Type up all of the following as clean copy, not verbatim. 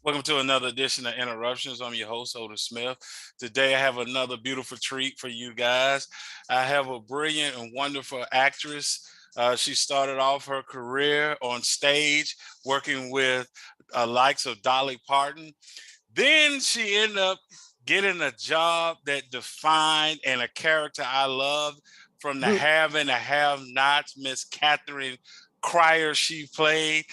Welcome to another edition of Interruptions. I'm your host, Otis Smith. Today, I have another beautiful treat for you guys. I have a brilliant and wonderful actress. She started off her career on stage working with likes of Dolly Parton. Then she ended up getting a job that defined and a character I loved from the have and the have nots, Miss Catherine Cryer she played.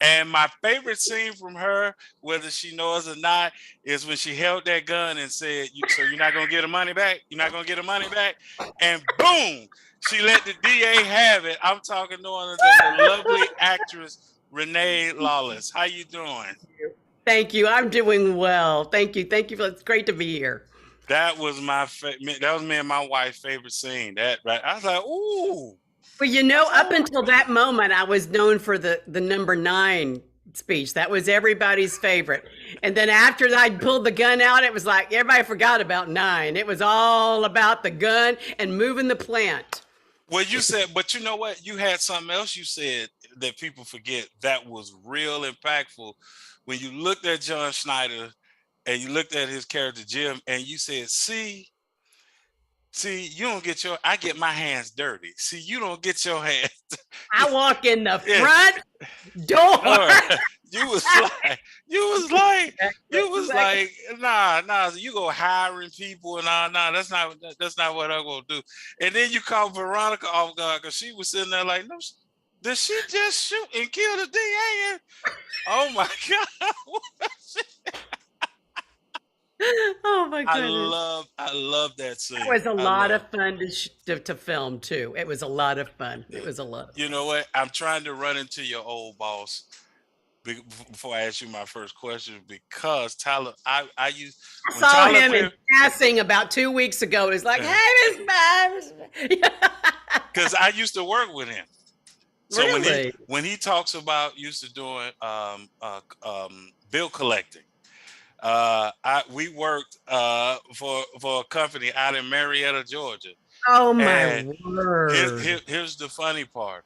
And my favorite scene from her, whether she knows or not, is when she held that gun and said, "So you're not gonna get the money back? You're not gonna get the money back?" And boom, she let the DA have it. I'm talking no other than the lovely actress Renee Lawless. How you doing? Thank you. I'm doing well. Thank you. Thank you. It's great to be here. That was that was me and my wife's favorite scene. That right. I was like, ooh. Well, up until that moment, I was known for the number 9 speech. That was everybody's favorite. And then after I pulled the gun out, it was like everybody forgot about 9. It was all about the gun and moving the plant. Well, you said, but you know what? You had something else you said that people forget that was real impactful. When you looked at John Schneider and you looked at his character Jim, and you said, see, you don't get I get my hands dirty. See, you don't get your hands. I walk in the front door. You was like, nah, you go hiring people and nah, that's not what I'm gonna do. And then you call Veronica off guard because she was sitting there like, no, did she just shoot and kill the DA? Oh my God. Oh my goodness. I love that scene. It was a lot of fun to film too. It was a lot of fun. You know what? I'm trying to run into your old boss before I ask you my first question, because Tyler, I saw him in passing about 2 weeks ago. It was like, hey, Miss Babs. Because I used to work with him. So really? when he talks about used to doing bill collecting, we worked for a company out in Marietta, Georgia. Oh my word! Here's the funny part.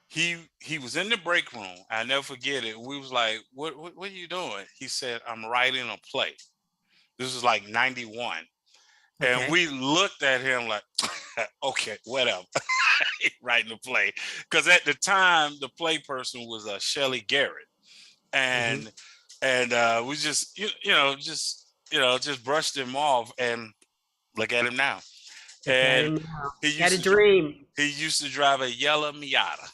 He was in the break room. I never forget it. We was like, what are you doing? He said, I'm writing a play. This was like 91. Okay. And we looked at him like, okay, whatever. Writing a play. Because at the time, the play person was Shelley Garrett. And we just, just brushed him off, and look at him now. And he had a dream. He used to drive a yellow Miata.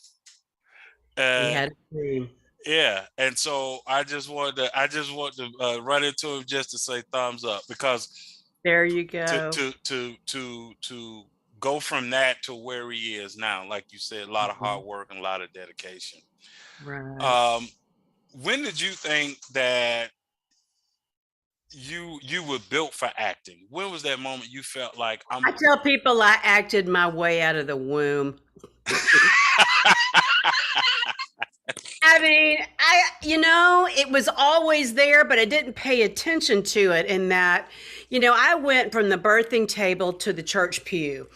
He had a dream. Yeah, and so I just want to run into him just to say thumbs up, because there you go. To go from that to where he is now, like you said, a lot of hard work and a lot of dedication. Right. When did you think that you were built for acting? When was that moment you felt like I tell people I acted my way out of the womb. I mean, it was always there, but I didn't pay attention to it in that, I went from the birthing table to the church pew,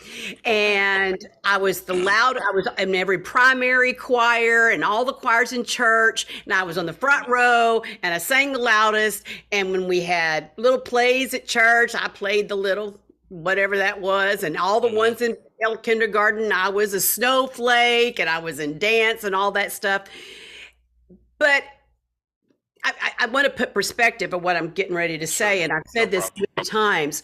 and I was in every primary choir and all the choirs in church, and I was on the front row, and I sang the loudest. And when we had little plays at church, I played the little whatever that was, and all the ones in kindergarten, I was a snowflake, and I was in dance and all that stuff. But I want to put perspective of what I'm getting ready to say, and I've said this many times.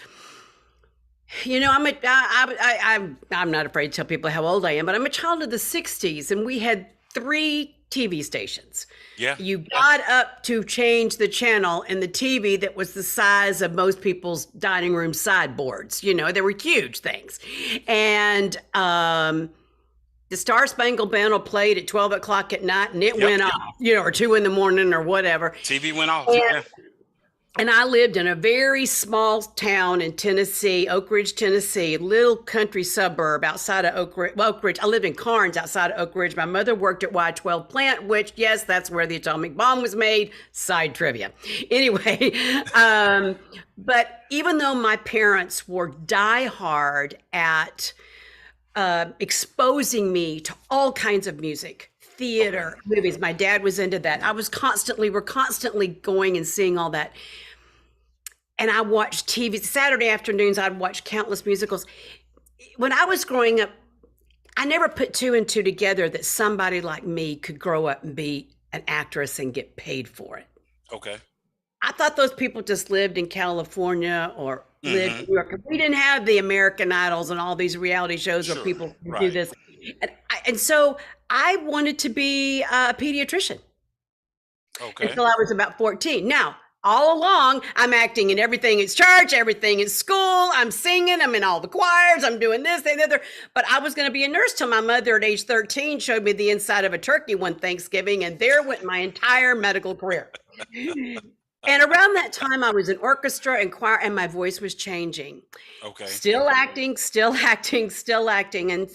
I'm not afraid to tell people how old I am, but I'm a child of the 60s, and we had 3 TV stations. Yeah. You got up to change the channel in the TV that was the size of most people's dining room sideboards. They were huge things. And the Star Spangled Banner played at 12 o'clock at night, and it went off, or 2 in the morning or whatever. TV went off. And I lived in a very small town in Tennessee, Oak Ridge, Tennessee, little country suburb outside of Oak Ridge. I lived in Carnes outside of Oak Ridge. My mother worked at Y-12 plant, which, yes, that's where the atomic bomb was made. Side trivia. Anyway, but even though my parents were diehard at exposing me to all kinds of music, theater, movies. My dad was into that. We're constantly going and seeing all that. And I watched TV. Saturday afternoons, I'd watch countless musicals. When I was growing up, I never put two and two together that somebody like me could grow up and be an actress and get paid for it. Okay. I thought those people just lived in California or lived in Mhm. New York. We didn't have the American Idols and all these reality shows where Sure. people do Right. this. And so I wanted to be a pediatrician Okay. until I was about 14. Now, all along, I'm acting in everything at church, everything at school. I'm singing, I'm in all the choirs, I'm doing this, that, and the other. But I was going to be a nurse till my mother at age 13 showed me the inside of a turkey one Thanksgiving, and there went my entire medical career. And around that time, I was in orchestra and choir, and my voice was changing. Okay. Still acting, still acting, still acting. And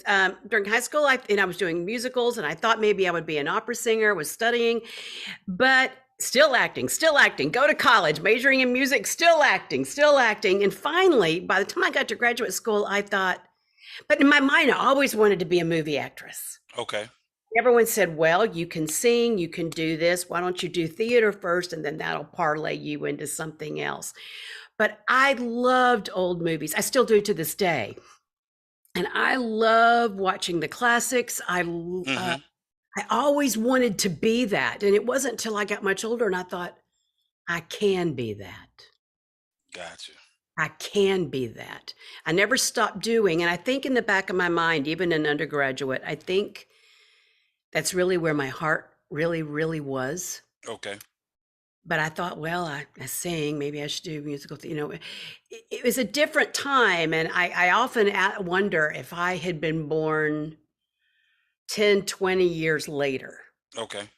during high school, I was doing musicals, and I thought maybe I would be an opera singer, was studying, but still acting, still acting. Go to college, majoring in music, still acting, still acting. And finally, by the time I got to graduate school, I thought, but in my mind, I always wanted to be a movie actress. Okay. Everyone said, well, you can sing, you can do this. Why don't you do theater first? And then that'll parlay you into something else. But I loved old movies. I still do to this day. And I love watching the classics. Hmm. I always wanted to be that. And it wasn't until I got much older and I thought, I can be that. Gotcha. I can be that. I never stopped doing. And I think in the back of my mind, even in undergraduate, I think that's really where my heart really, really was. Okay. But I thought, well, I sing, maybe I should do musical. It was a different time. And I often wonder if I had been born 10, 20 years later, Okay.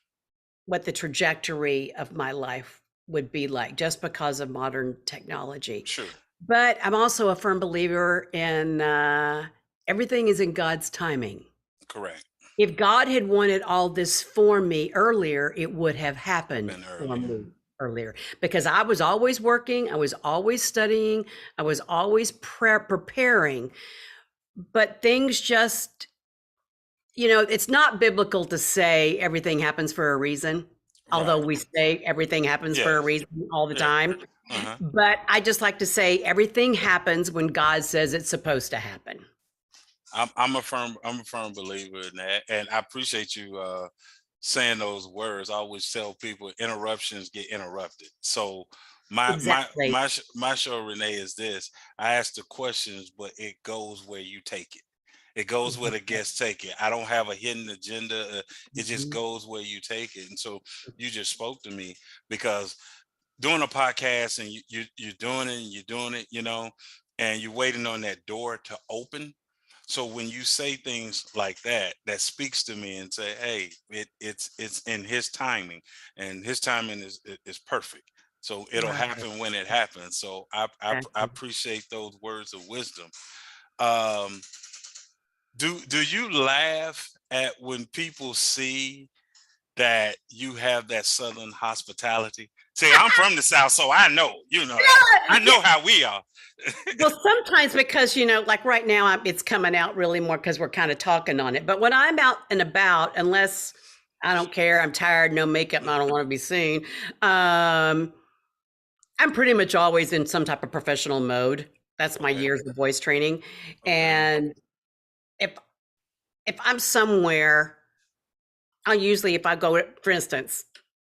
what the trajectory of my life would be like just because of modern technology. Sure. But I'm also a firm believer in everything is in God's timing. Correct. If God had wanted all this for me earlier, it would have happened Been for earlier. me earlier because I was always working, I was always studying, I was always preparing. But things just, it's not biblical to say everything happens for a reason, although Right. we say everything happens for a Yes. reason all the Yeah. time. Uh-huh. But I just like to say everything happens when God says it's supposed to happen. I'm a firm believer in that, and I appreciate you saying those words. I always tell people interruptions get interrupted. So Exactly. my show, Renee, is this: I ask the questions, but it goes where you take it. It goes where the guests take it. I don't have a hidden agenda. It just Mhm. goes where you take it. And so you just spoke to me because doing a podcast and you're doing it and you're doing it, and you're waiting on that door to open. So when you say things like that, that speaks to me and say, hey, it's in his timing, and his timing is perfect. So it'll Right. happen when it happens. So I Exactly. appreciate those words of wisdom. Um, do you laugh at when people see that you have that Southern hospitality? See, I'm from the South, so I know, I Yeah. know how we are. Well, sometimes because, like right now, it's coming out really more because we're kind of talking on it. But when I'm out and about, unless I don't care, I'm tired, no makeup, and I don't want to be seen, um, I'm pretty much always in some type of professional mode. That's my Okay. years of voice training. Okay. And if if I'm somewhere, I'll usually, if I go, for instance,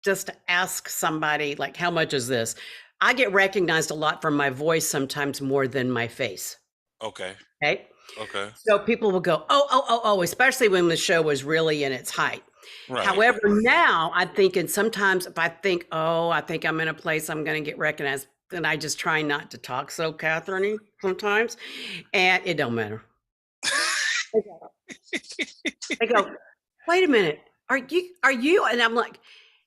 just to ask somebody, like, how much is this? I get recognized a lot from my voice sometimes more than my face. Okay. Okay. Okay. So people will go, oh, oh, oh, oh, especially when the show was really in its height. Right. However, now I'm thinking sometimes if I think, oh, I think I'm in a place I'm going to get recognized, then I just try not to talk so Catherine sometimes. And it don't matter. They go, wait a minute, are you? And I'm like,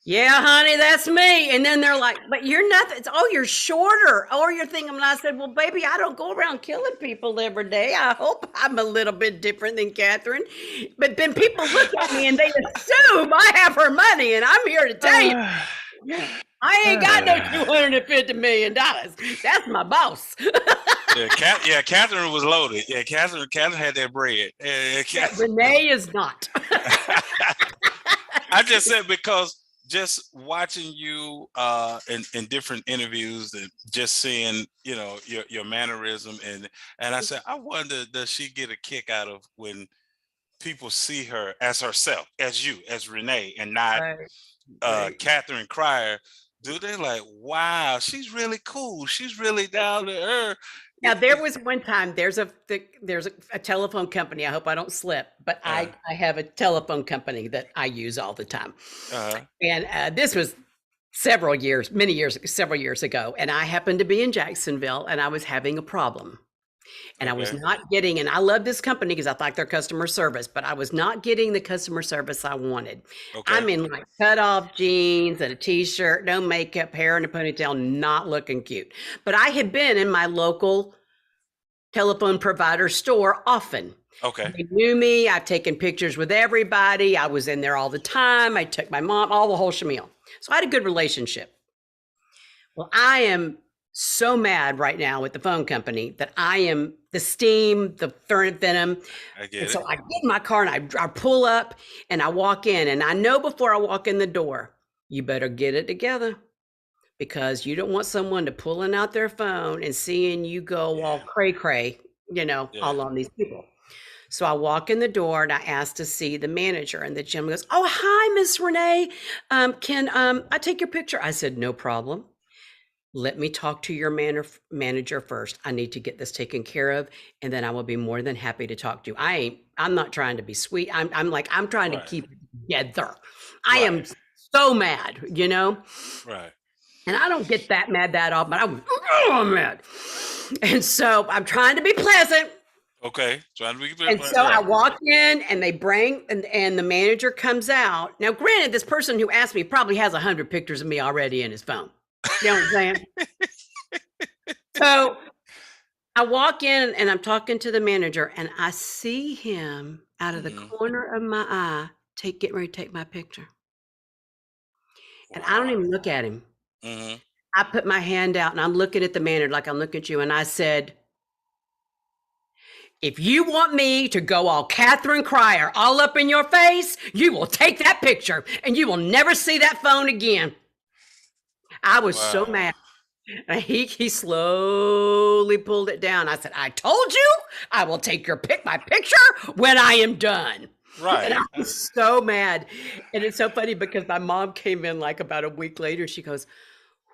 yeah, honey, that's me. And then they're like, but you're nothing. Oh, you're shorter. Or you're thinking, and I said, well, baby, I don't go around killing people every day. I hope I'm a little bit different than Catherine. But then people look at me and they assume I have her money. And I'm here to tell you, I ain't got no $250 million. That's my boss. Yeah, Catherine was loaded. Yeah, Catherine had that bread. Yeah, Renee is not. I just said because just watching you in different interviews and just seeing, your mannerism and I said, I wonder does she get a kick out of when people see her as herself, as you, as Renee, and not Right, right. Catherine Cryer. Do they like, wow, she's really cool. She's really down to earth. Now there was one time there's a telephone company. I hope I don't slip, but Uh, I have a telephone company that I use all the time, uh, and this was several years ago, and I happened to be in Jacksonville, and I was having a problem. And I was okay, not getting, and I love this company because I like their customer service, but I was not getting the customer service I wanted. okay, I'm in like cut off jeans and a t-shirt, no makeup, hair in a ponytail, not looking cute. But I had been in my local telephone provider store often. okay. They knew me. I've taken pictures with everybody. I was in there all the time. I took my mom, all the whole shamil. So I had a good relationship. Well, I am so mad right now with the phone company that I am the steam, the venom. I And get so it. I get in my car and I pull up and I walk in. And I know before I walk in the door, you better get it together because you don't want someone to pulling out their phone and seeing you go all Yeah, cray cray, yeah. all on these people. So I walk in the door and I ask to see the manager, and the gentleman goes, "Oh, hi, Miss Renee. Can I take your picture?" I said, "No problem. Let me talk to your manager first. I need to get this taken care of, and then I will be more than happy to talk to you. I'm not trying to be sweet. I'm trying to Right, keep it together. I right, am so mad, right. and I don't get that mad that often, but I'm mad. And so I'm trying to be pleasant. Okay, trying to be And so I right. walk in and they bring, and the manager comes out. Now, granted, this person who asked me probably has 100 pictures of me already in his phone. You know what I'm saying? So I walk in and I'm talking to the manager, and I see him out of the Hmm. corner of my eye getting ready to take my picture. And I don't Wow. even look at him. Hmm. I put my hand out and I'm looking at the manager like I'm looking at you. And I said, "If you want me to go all Catherine Cryer all up in your face, you will take that picture and you will never see that phone again." I was so Wow. mad. And he slowly pulled it down. I said, "I told you I will take my picture when I am done." And I Right. was so mad. And it's so funny because my mom came in like about a week later. She goes,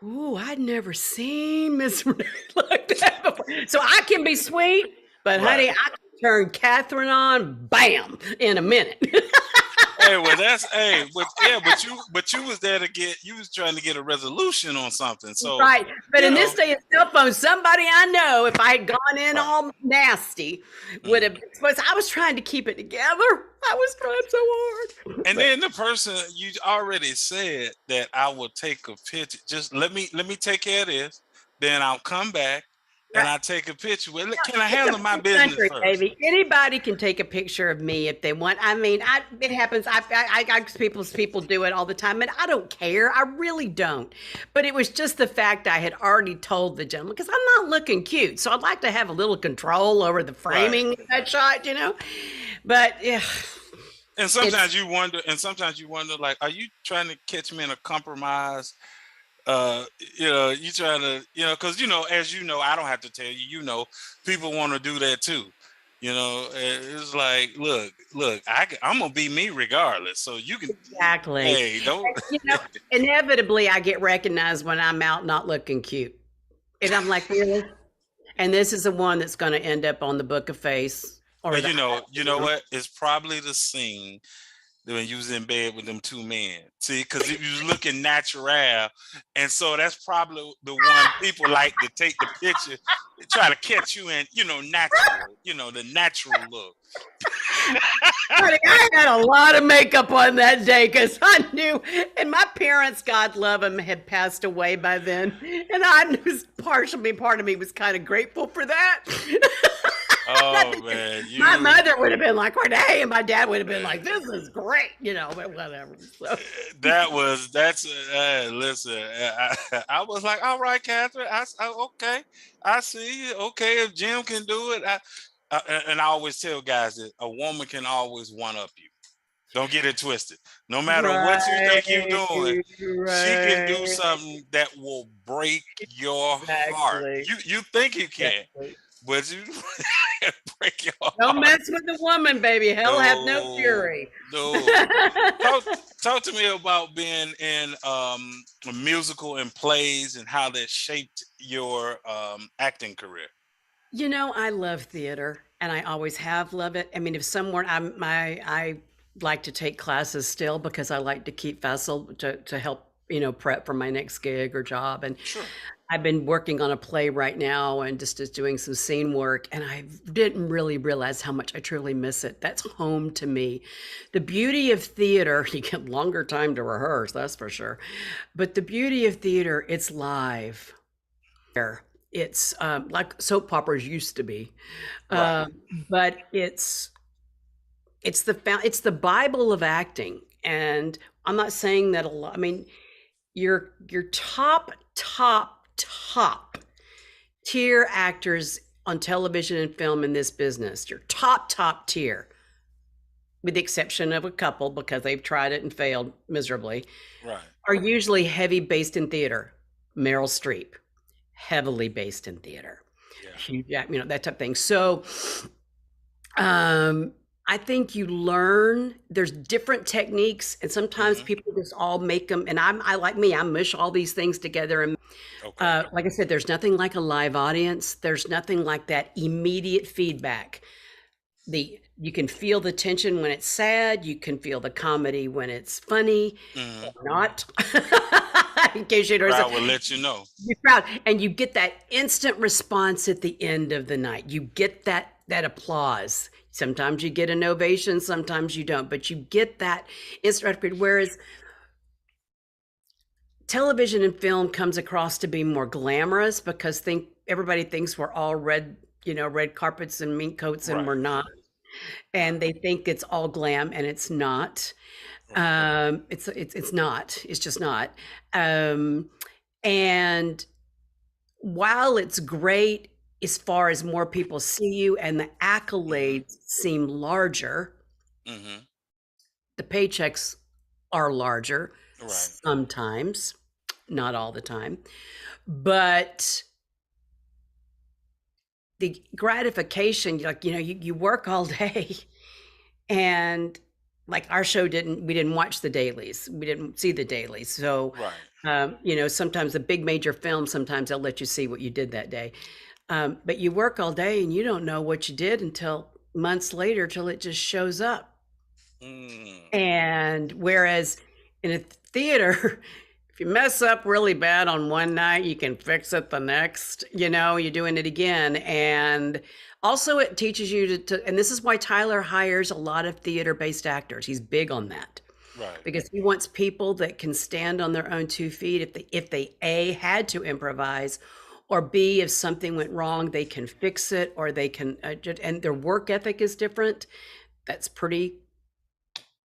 "Ooh, I'd never seen Miss Renee like that before." So I can be sweet, but Right. honey, I can turn Catherine on, bam, in a minute. Hey, well, but yeah, but you was there to you was trying to get a resolution on something. So, Right. But you in this know, day of cell phones, somebody I know, if I had gone in right. all nasty, would Mm. have. But I was trying to keep it together. I was trying so hard. And But then the person you already said that I will take a picture. Just let me take care of this. Then I'll come back and right. I'll take a picture. Well, can I It's a handle my free business country, first? baby. Anybody can take a picture of me if they want. I mean, it happens. People do it all the time, and I don't care. I really don't. But it was just the fact I had already told the gentleman because I'm not looking cute, so I'd like to have a little control over the Right. framing of that shot. But yeah, it's And sometimes you wonder, like, are you trying to catch me in a compromise? uh you trying to, because as you know, I don't have to tell you, people want to do that too. It's like, look, I'm gonna be me regardless, so you can, exactly. hey, don't. And, inevitably, I get recognized when I'm out not looking cute, and I'm like, really? And this is the one that's going to end up on the Book of Face or But the. you know what, it's probably the scene when you was in bed with them two men. See, because if you was looking natural, and so that's probably the one people like to take the picture, try to catch you in, natural, the natural look. Honey, I had a lot of makeup on that day because I knew, and my parents, God love them, had passed away by then, and I was part of me was kind of grateful for that. Oh man, My mother would have been like, "Renee," and my dad would have been like, "This is great," but whatever. So, that's listen. I was like, all right, Catherine. Okay, I see you. Okay, if Jim can do it, and I always tell guys that a woman can always one up you. Don't get it twisted. No matter what you think you're Right, doing, she can do right. something that will break your heart. Exactly, You think you can, exactly. but you break your Don't heart. mess with the woman, baby. Hell have no No, fury. no. Talk talk to me about being in a musical and plays and how that shaped your acting career. I love theater and I always have loved it. I mean, if someone I like to take classes still because I like to keep vessel to help, prep for my next gig or job. And Sure. I've been working on a play right now and just doing some scene work, and I didn't really realize how much I truly miss it. That's home to me. The beauty of theater, you get longer time to rehearse, that's for sure. But the beauty of theater, it's live. It's like soap operas used to be, Right. but it's the Bible of acting. And I'm not saying that a lot. I mean, your top tier actors on television and film in this business, your top tier, with the exception of a couple because they've tried it and failed miserably, Right. are usually heavy based in theater. Meryl Streep, heavily based in theater. Yeah. Hugh Jack, that type of thing. So, I think you learn. There's different techniques, and sometimes Hmm. people just all make them. And I like me, I mush all these things together. And Okay. like I said, there's nothing like a live audience. There's nothing like that immediate feedback. You can feel the tension when it's sad. You can feel the comedy when it's funny Hmm. or not. In case you don't, Crowd will let you know. you're proud, and you get that instant response at the end of the night. You get that applause. Sometimes you get an ovation, sometimes you don't, but you get that instant recognition. Whereas television and film comes across to be more glamorous because everybody thinks we're all red carpets and mink coats, and we're Right. not. And they think it's all glam, and it's not. Right. It's not. It's just not. Um, and while it's great as far as more people see you and the Hmm. accolades seem larger, Hmm. the paychecks are larger Right. sometimes, not all the time, but the gratification, like, you work all day. And like our show we didn't watch the dailies. We didn't see the dailies. So, Right. sometimes the big major films, sometimes they'll let you see what you did that day. But you work all day and you don't know what you did until months later, till it just shows up. Mm. And whereas in a theater, if you mess up really bad on one night, you can fix it the next, you're doing it again. And also it teaches you and this is why Tyler hires a lot of theater-based actors. He's big on that Right. because he wants people that can stand on their own 2 feet if they A, had to improvise, or B, if something went wrong, they can fix it, or they can, and their work ethic is different. That's pretty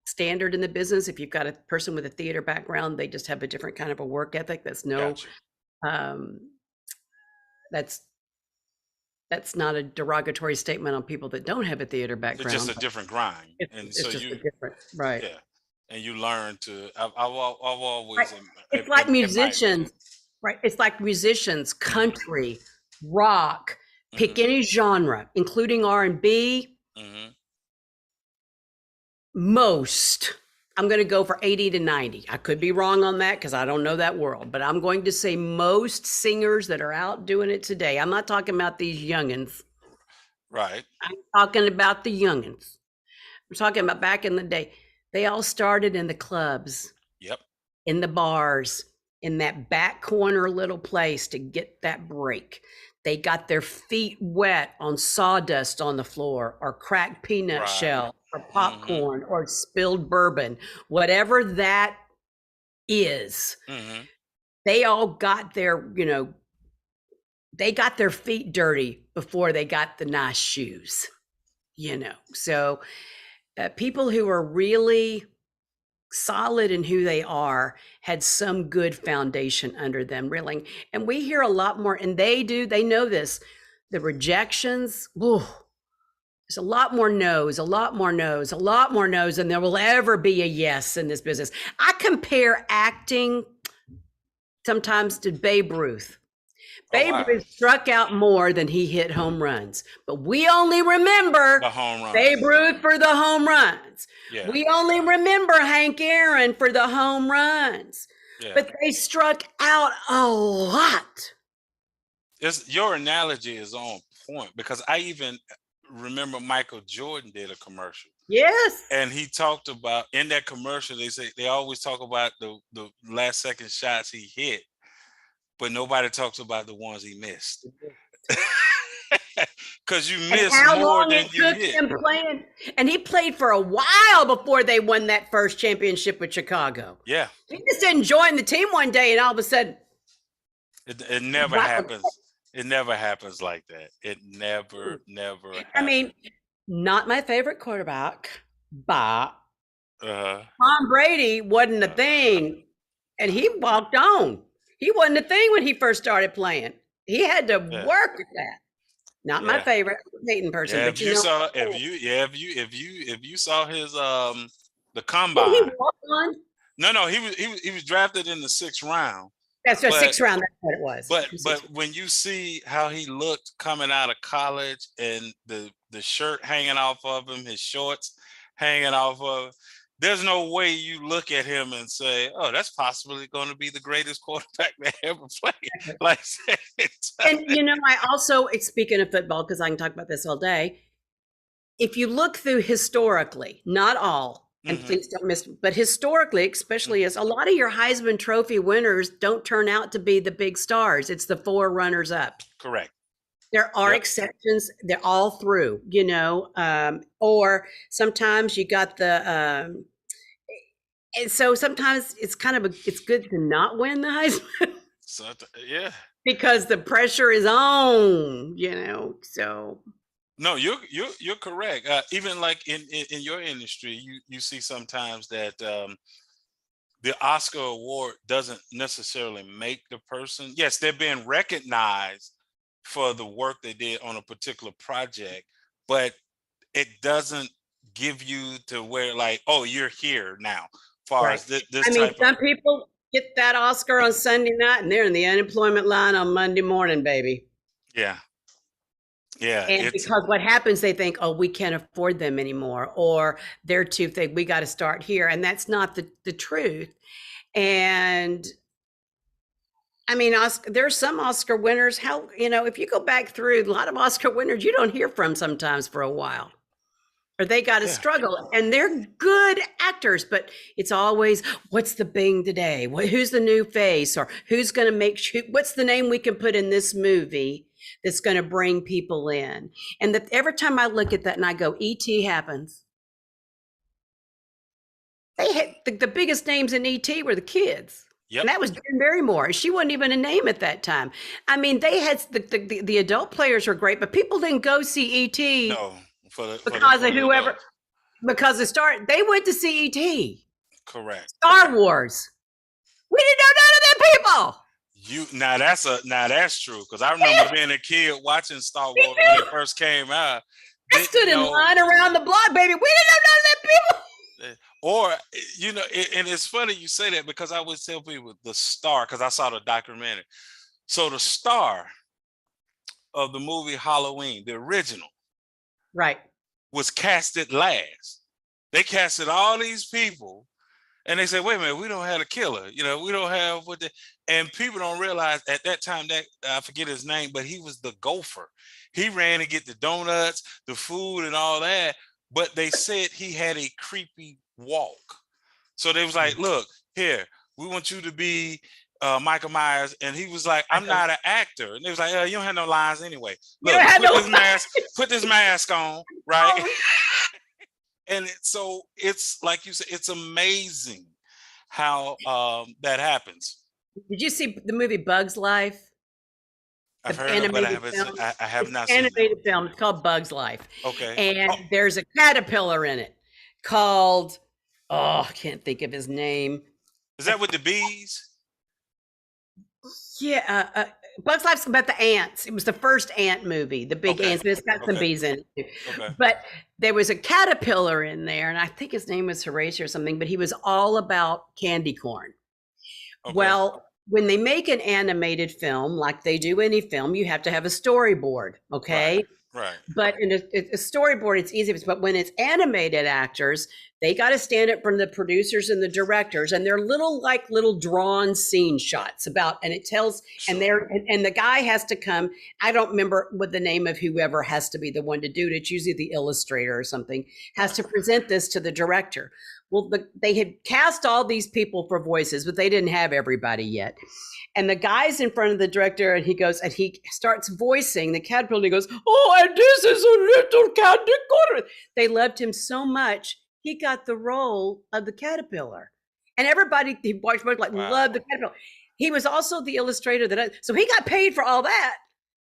standard in the business. If you've got a person with a theater background, they just have a different kind of a work ethic. Gotcha. Um, that's that's not a derogatory statement on people that don't have a theater It's just background, a but different grind, it's and so it's just a you, different, right. yeah, and you learn to. I've Right. always, It's like in my opinion. musicians, right? It's like musicians, Hmm. country, rock, pick Hmm. any genre, including R&B. Hmm. Most, I'm going to go for 80 to 90. I could be wrong on that because I don't know that world, but I'm going to say most singers that are out doing it today. I'm not talking about these youngins. Right. I'm talking about the youngins. I'm talking about back in the day. They all started in the clubs, Yep. in the bars, in that back corner little place to get that break. They got their feet wet on sawdust on the floor, or cracked peanut Right. shell, or Hmm. popcorn, or spilled bourbon, whatever that is. Hmm. They all got they got their feet dirty before they got the nice shoes. So people who are really solid in who they are had some good foundation under them, really. And we hear a lot more, and they know this, the rejections. Ooh, There's a lot more no's, a lot more no's, a lot more no's than there will ever be a yes in this business. I compare acting sometimes to Babe Ruth. Oh Babe wow, Ruth struck out more than he hit home runs, but we only remember the home Babe runs. Ruth for the home runs. Yeah, We only remember Hank Aaron for the home runs, yeah. but they struck out a lot. It's your analogy is on point because I even remember Michael Jordan did a commercial. Yes. And he talked about in that commercial, they say they always talk about the last second shots he hit, but nobody talks about the ones he missed. Because you And miss how more long than it you took hit. him playing. And he played for a while before they won that first championship with Chicago. Yeah. He just didn't join the team one day and all of a sudden. It never happens. It never happens like that. It never happens. I mean, not my favorite quarterback, but Uh-huh. Tom Brady wasn't a thing, and he walked on. He wasn't a thing when he first started playing. He had to Yeah. work at that. Not my Yeah. favorite Peyton person, Yeah, but you know, if you saw his the did he combine. walk on? No, he was drafted in the 6th round. That's the But sixth round. That's what it was. but when you see how he looked coming out of college and the shirt hanging off of him, his shorts hanging off of, there's no way you look at him and say, "Oh, that's possibly going to be the greatest quarterback that ever played." Like, And you know, I also, speaking of football, because I can talk about this all day. If you look through historically, not all, and please don't miss, but historically, especially as a lot of your Heisman Trophy winners don't turn out to be the big stars. It's the 4 runners up. correct. There are Yep. exceptions. They're all through, you know, or sometimes you got the, and so sometimes it's kind of it's good to not win the Heisman So yeah. because the pressure is on, you know. So No, you're correct. Even like in your industry, you see sometimes that the Oscar award doesn't necessarily make the person. Yes, they're being recognized for the work they did on a particular project, but it doesn't give you to where like, oh, you're here now. Far right. as this I mean, type of some people get that Oscar on Sunday night and they're in the unemployment line on Monday morning, baby. yeah, yeah, And it's because what happens, they think, oh, we can't afford them anymore, or they're too thick. We got to start here. And that's not the truth. And I mean, there's some Oscar winners. How, you know, if you go back through a lot of Oscar winners, you don't hear from sometimes for a while, or they got to yeah. struggle. And they're good actors, but it's always what's the bing today? Who's the new face, or who's going to make? What's the name we can put in this movie that's going to bring people in? And that every time I look at that and I go, E.T. happens. They had the biggest names in E.T. were the kids. Yep. And that was Jen Barrymore. She wasn't even a name at that time. I mean, they had the adult players were great, but people didn't go see E.T. No, because of whoever, because they went to see E.T. Correct. Star Wars. We didn't know none of them people. Now that's true because I remember being a kid watching Star Wars when it first came out. I stood in line around the block, baby. We didn't know none of them people. Or, you know, and it's funny you say that because I would tell people the star, because I saw the documentary. So the star of the movie Halloween, the original, right, was casted last. They casted all these people and they said, wait a minute, we don't have a killer. You know, we don't have and people don't realize at that time that I forget his name, but he was the gopher. He ran to get the donuts, the food and all that. But they said he had a creepy walk. So they was like, look, here, we want you to be Michael Myers. And he was like, I'm not an actor. And they was like, you don't have no lines anyway. Look, put this mask on, right? And so it's like you said, it's amazing how that happens. Did you see the movie Bug's Life? I've heard of it, but I have not seen it. Animated film. It's called Bug's Life. Okay. And there's a caterpillar in it called, I can't think of his name. Is that with the bees? Yeah. Bugs Life's about the ants. It was the first ant movie, the big Okay. ants, but it's got some Okay. bees in it too. Okay. But there was a caterpillar in there, and I think his name was Horatio or something, but he was all about candy corn. Okay. Well, when they make an animated film, like they do any film, you have to have a storyboard, Right. okay? Right. But in a storyboard, it's easy. But when it's animated actors, they got to stand up from the producers and the directors, and they're little drawn scene shots about, and it tells, and Sure. and the guy has to come. I don't remember what the name of whoever has to be the one to do it. It's usually the illustrator or something has to present this to the director. Well, they had cast all these people for voices, but they didn't have everybody yet. And the guy's in front of the director, and he goes, and he starts voicing the caterpillar. He goes, "Oh, and this is a little candy corn." They loved him so much, he got the role of the caterpillar. And everybody he watched like loved the Wow. caterpillar. He was also the illustrator so he got paid for all that.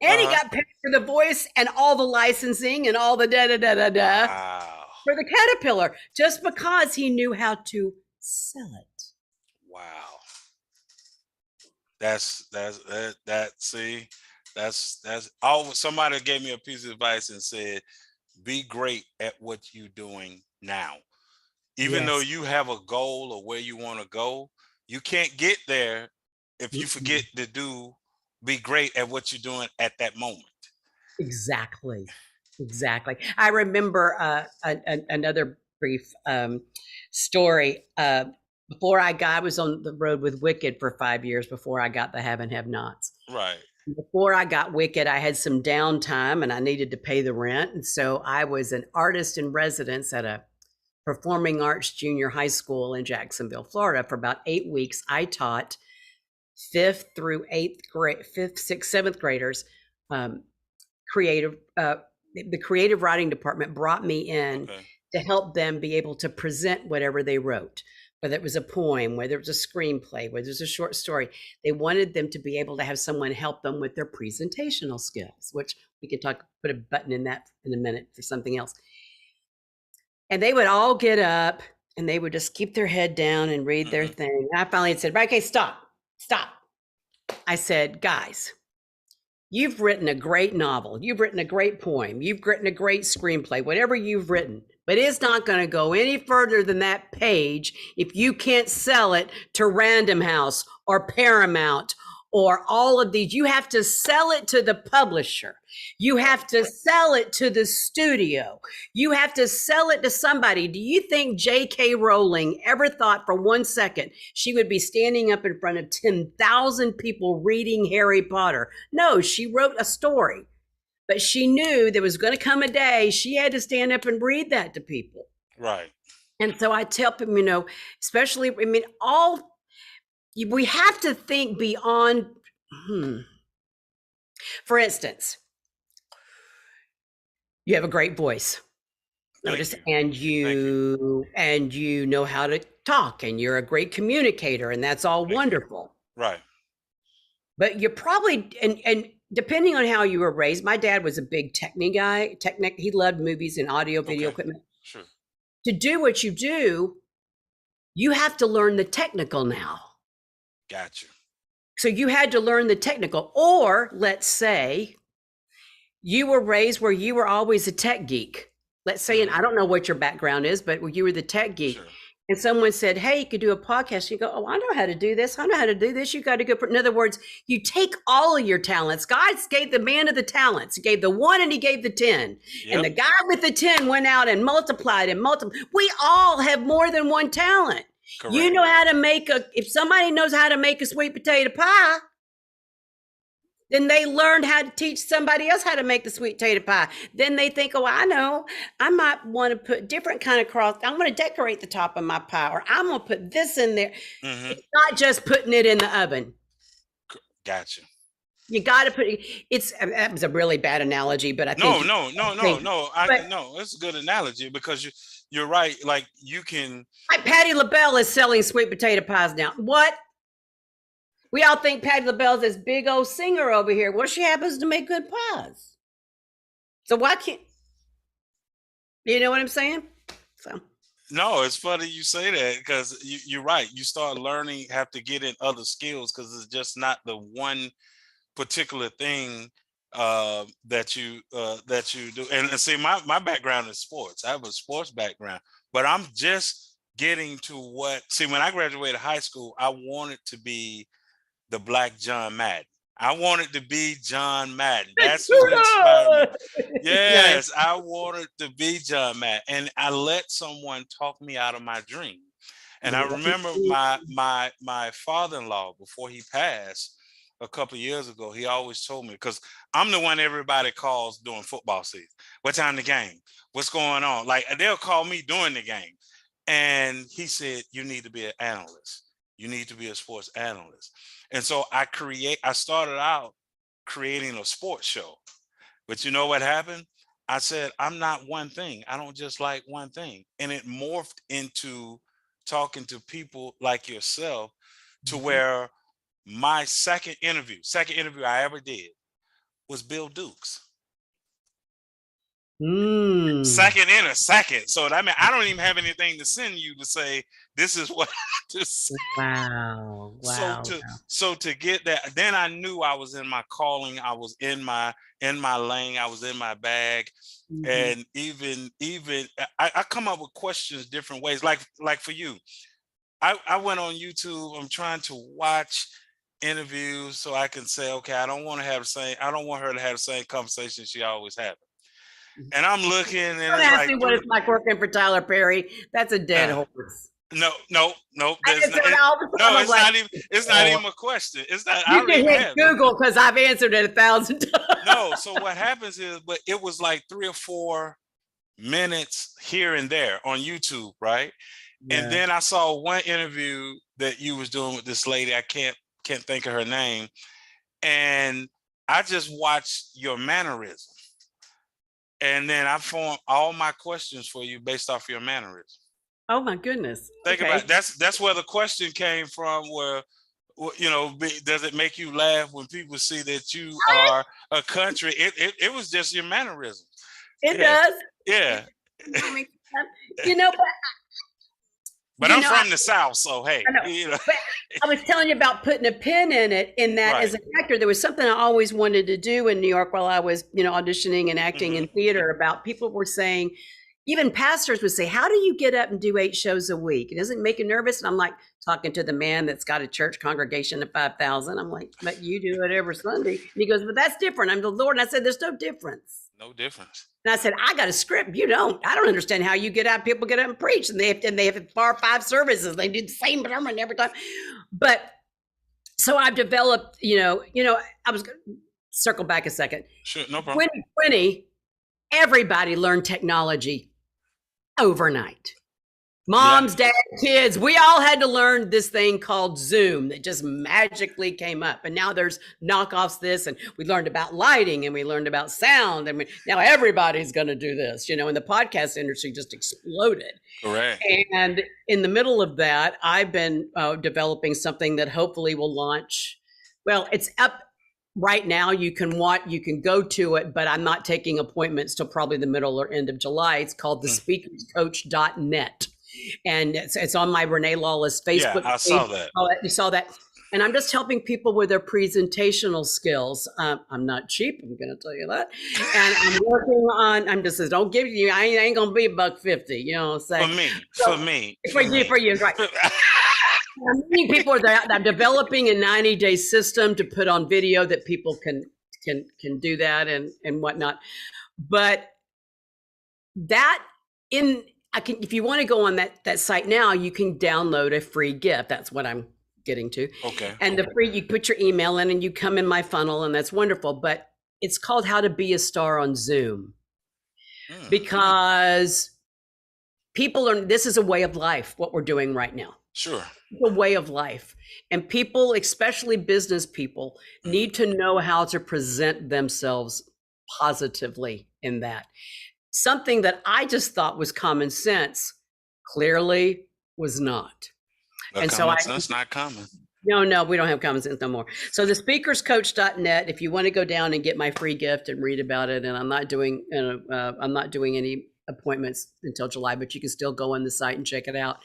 And he Uh-huh. got paid for the voice and all the licensing and all the da da da da da Wow. for the caterpillar, just because he knew how to sell it. Wow. That see, that's all. Somebody gave me a piece of advice and said, be great at what you're doing now. Even though Yes. you have a goal of where you want to go, you can't get there if you forget Mm-mm. to be great at what you're doing at that moment. Exactly. Exactly. I remember another brief story. Before I was on the road with Wicked for 5 years before I got the Have and Have Nots. Right. Before I got Wicked, I had some downtime and I needed to pay the rent. And so I was an artist in residence at a performing arts junior high school in Jacksonville, Florida for about 8 weeks. I taught fifth through eighth grade, fifth, sixth, seventh graders um, creative the creative writing department brought me in Okay. to help them be able to present whatever they wrote, whether it was a poem, whether it was a screenplay, whether it was a short story. They wanted them to be able to have someone help them with their presentational skills, which we could put a button in that in a minute for something else. And they would all get up and they would just keep their head down and read their thing. And I finally said, "Okay, stop. I said, "Guys, you've written a great novel. You've written a great poem. You've written a great screenplay, whatever you've written, but it's not going to go any further than that page if you can't sell it to Random House or Paramount or all of these. You have to sell it to the publisher. You have to sell it to the studio. You have to sell it to somebody." Do you think J.K. Rowling ever thought for 1 second she would be standing up in front of 10,000 people reading Harry Potter? No, she wrote a story, but she knew there was going to come a day she had to stand up and read that to people. Right. And so I tell them, especially, we have to think beyond. For instance, you have a great voice. Notice, and you know how to talk, and you're a great communicator, and that's all wonderful. Right. But you're probably and depending on how you were raised, my dad was a big guy. He loved movies and audio, video equipment. Sure. To do what you do, you have to learn the technical now. Gotcha. So you had to learn the technical, or let's say you were raised where you were always a tech geek. Let's say, and I don't know what your background is, but you were the tech geek. Sure. And someone said, "Hey, you could do a podcast." You go, "Oh, I know how to do this. I know how to do this." You got to go. In other words, you take all of your talents. God gave the man of the talents. He gave the 1 and he gave the 10. Yep. And the guy with the 10 went out and multiplied and multiplied. We all have more than one talent. Correct. You know how to if somebody knows how to make a sweet potato pie, then they learned how to teach somebody else how to make the sweet potato pie. Then they think, "Oh, I know. I might want to put different kind of cross. I'm going to decorate the top of my pie, or I'm going to put this in there." It's not just putting it in the oven. Gotcha. You got to put it. That was a really bad analogy, but I think No. It's a good analogy because you're right. Like you can. Like Patti LaBelle is selling sweet potato pies now. What? We all think Patti LaBelle's this big old singer over here. Well, she happens to make good pies. So why can't you know what I'm saying? So No, it's funny you say that because you're right. You start learning, have to get in other skills because it's just not the one particular thing that you do. And see, my background is sports. I have a sports background, but I'm just getting to what. See, when I graduated high school, I wanted to be the Black John Madden. I wanted to be John Madden. That's who inspired me. Nice. Yes, I wanted to be John Madden, and I let someone talk me out of my dream. And I remember my father-in-law, before he passed a couple of years ago, he always told me, because I'm the one everybody calls during football season. What time the game? What's going on? Like, they'll call me during the game. And he said, you need to be an analyst. You need to be a sports analyst. And so I started out creating a sports show. But you know what happened? I said, I'm not one thing. I don't just like one thing. And it morphed into talking to people like yourself, to where my second interview I ever did was Bill Dukes. Second. So I mean, I don't even have anything to send you to say this is what I just said. Wow. So to get that, then I knew I was in my calling. I was in my lane. I was in my bag. And even I come up with questions different ways. Like for you, I went on YouTube. I'm trying to watch interviews so I can say, okay, I don't want her to have the same conversation she always having. And I'm looking, and don't ask me what it's like working for Tyler Perry. That's a dead horse. No. It's not even a question. It's not. You can hit Google because I've answered it 1,000 times. No. So what happens is, but it was like 3 or 4 minutes here and there on YouTube, right? Yeah. And then I saw one interview that you was doing with this lady. I can't think of her name, and I just watched your mannerism. And then I formed all my questions for you based off your mannerism. Oh my goodness! Think about it. That's where the question came from. Where, you know, does it make you laugh when people see that you are a country? It was just your mannerism. It does. Yeah. You know, but I'm from the South, so hey, you know. I was telling you about putting a pin in it. In that, as an actor, there was something I always wanted to do in New York while I was, auditioning and acting in theater. About people were saying, even pastors would say, "How do you get up and do 8 shows a week? It doesn't make you nervous." And I'm like talking to the man that's got a church congregation of 5,000. I'm like, "But you do it every Sunday." And he goes, "But that's different. I'm the Lord." And I said, "There's no difference." No difference. And I said, "I got a script. You don't. I don't understand how you get out. People get up and preach, and they have 4 or 5 services. They do the same sermon every time." But so I've developed, I was going to circle back a second. Sure, no problem. 2020, everybody learned technology overnight. Moms, dads, kids, we all had to learn this thing called Zoom that just magically came up. And now there's knockoffs this, and we learned about lighting, and we learned about sound. And now everybody's going to do this, and the podcast industry just exploded. Correct. And in the middle of that, I've been developing something that hopefully will launch. Well, it's up right now. You can go to it, but I'm not taking appointments till probably the middle or end of July. It's called thespeakerscoach.net. And it's on my Renee Lawless Facebook page. I saw that. You saw that. And I'm just helping people with their presentational skills. I'm not cheap, I'm going to tell you that. And I'm working on, don't give you, I ain't going to be $150, say. For me. For you, right. I'm meeting people that I'm developing a 90-day system to put on video that people can do that and whatnot. But if you want to go on that site now, you can download a free gift. That's what I'm getting to. Okay. And you put your email in and you come in my funnel, and that's wonderful. But it's called How to Be a Star on Zoom. Because this is a way of life, what we're doing right now. Sure. It's a way of life. And people, especially business people, need to know how to present themselves positively in that. Something that I just thought was common sense clearly was not. Sense not common. No, we don't have common sense no more. So the speakerscoach.net, if you want to go down and get my free gift and read about it, and I'm not doing any appointments until July, but you can still go on the site and check it out.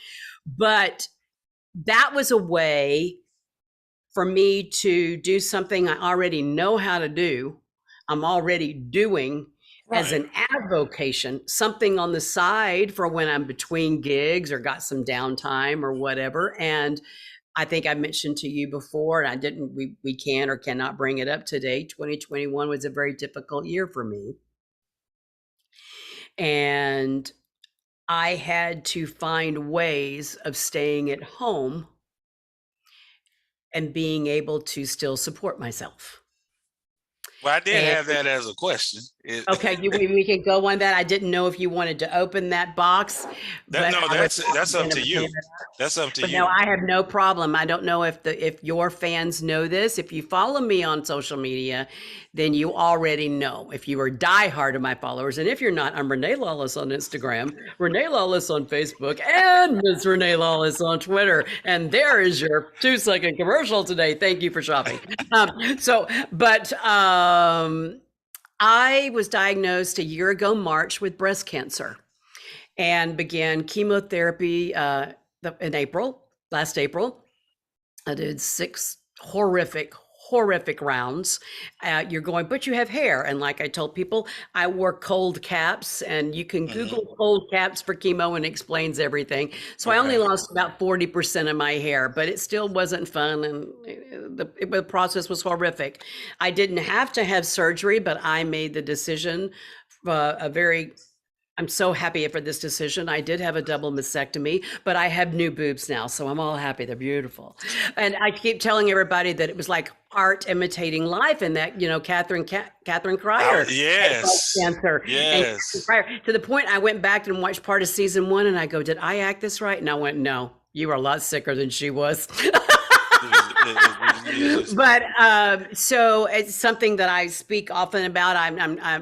But that was a way for me to do something I already know how to do, I'm already doing as Right. an avocation, something on the side for when I'm between gigs or got some downtime or whatever. And I think I mentioned to you before, and I didn't, we can or cannot bring it up today. 2021 was a very difficult year for me. And I had to find ways of staying at home and being able to still support myself. Well, I did And have that as a question. okay, we can go on that. I didn't know if you wanted to open that box, That but no, I was that's happy up to to. you. That's up to But no, you. I have no problem. I don't know if your fans know this. If you follow me on social media, then you already know. If you are diehard of my followers, and if you're not, I'm Renee Lawless on Instagram, Renee Lawless on Facebook, and Miss Renee Lawless on Twitter. And there is your 2-second commercial today. Thank you for shopping. I was diagnosed a year ago, March, with breast cancer and began chemotherapy in April, last April. I did 6 horrific rounds. You're going, but you have hair. And like I told people, I wore cold caps, and you can Google cold caps for chemo and it explains everything. So I only Okay. lost about 40% of my hair, but it still wasn't fun. And the process was horrific. I didn't have to have surgery, but I made the decision, I'm so happy for this decision. I did have a double mastectomy, but I have new boobs now, so I'm all happy. They're beautiful. And I keep telling everybody that it was like art imitating life, and that, Catherine Cryer had breast Yes. cancer. And Catherine Yes. Cryer, to the point I went back and watched part of season 1, and I go, did I act this right? And I went, no, you were a lot sicker than she was. Yes. But so it's something that I speak often about.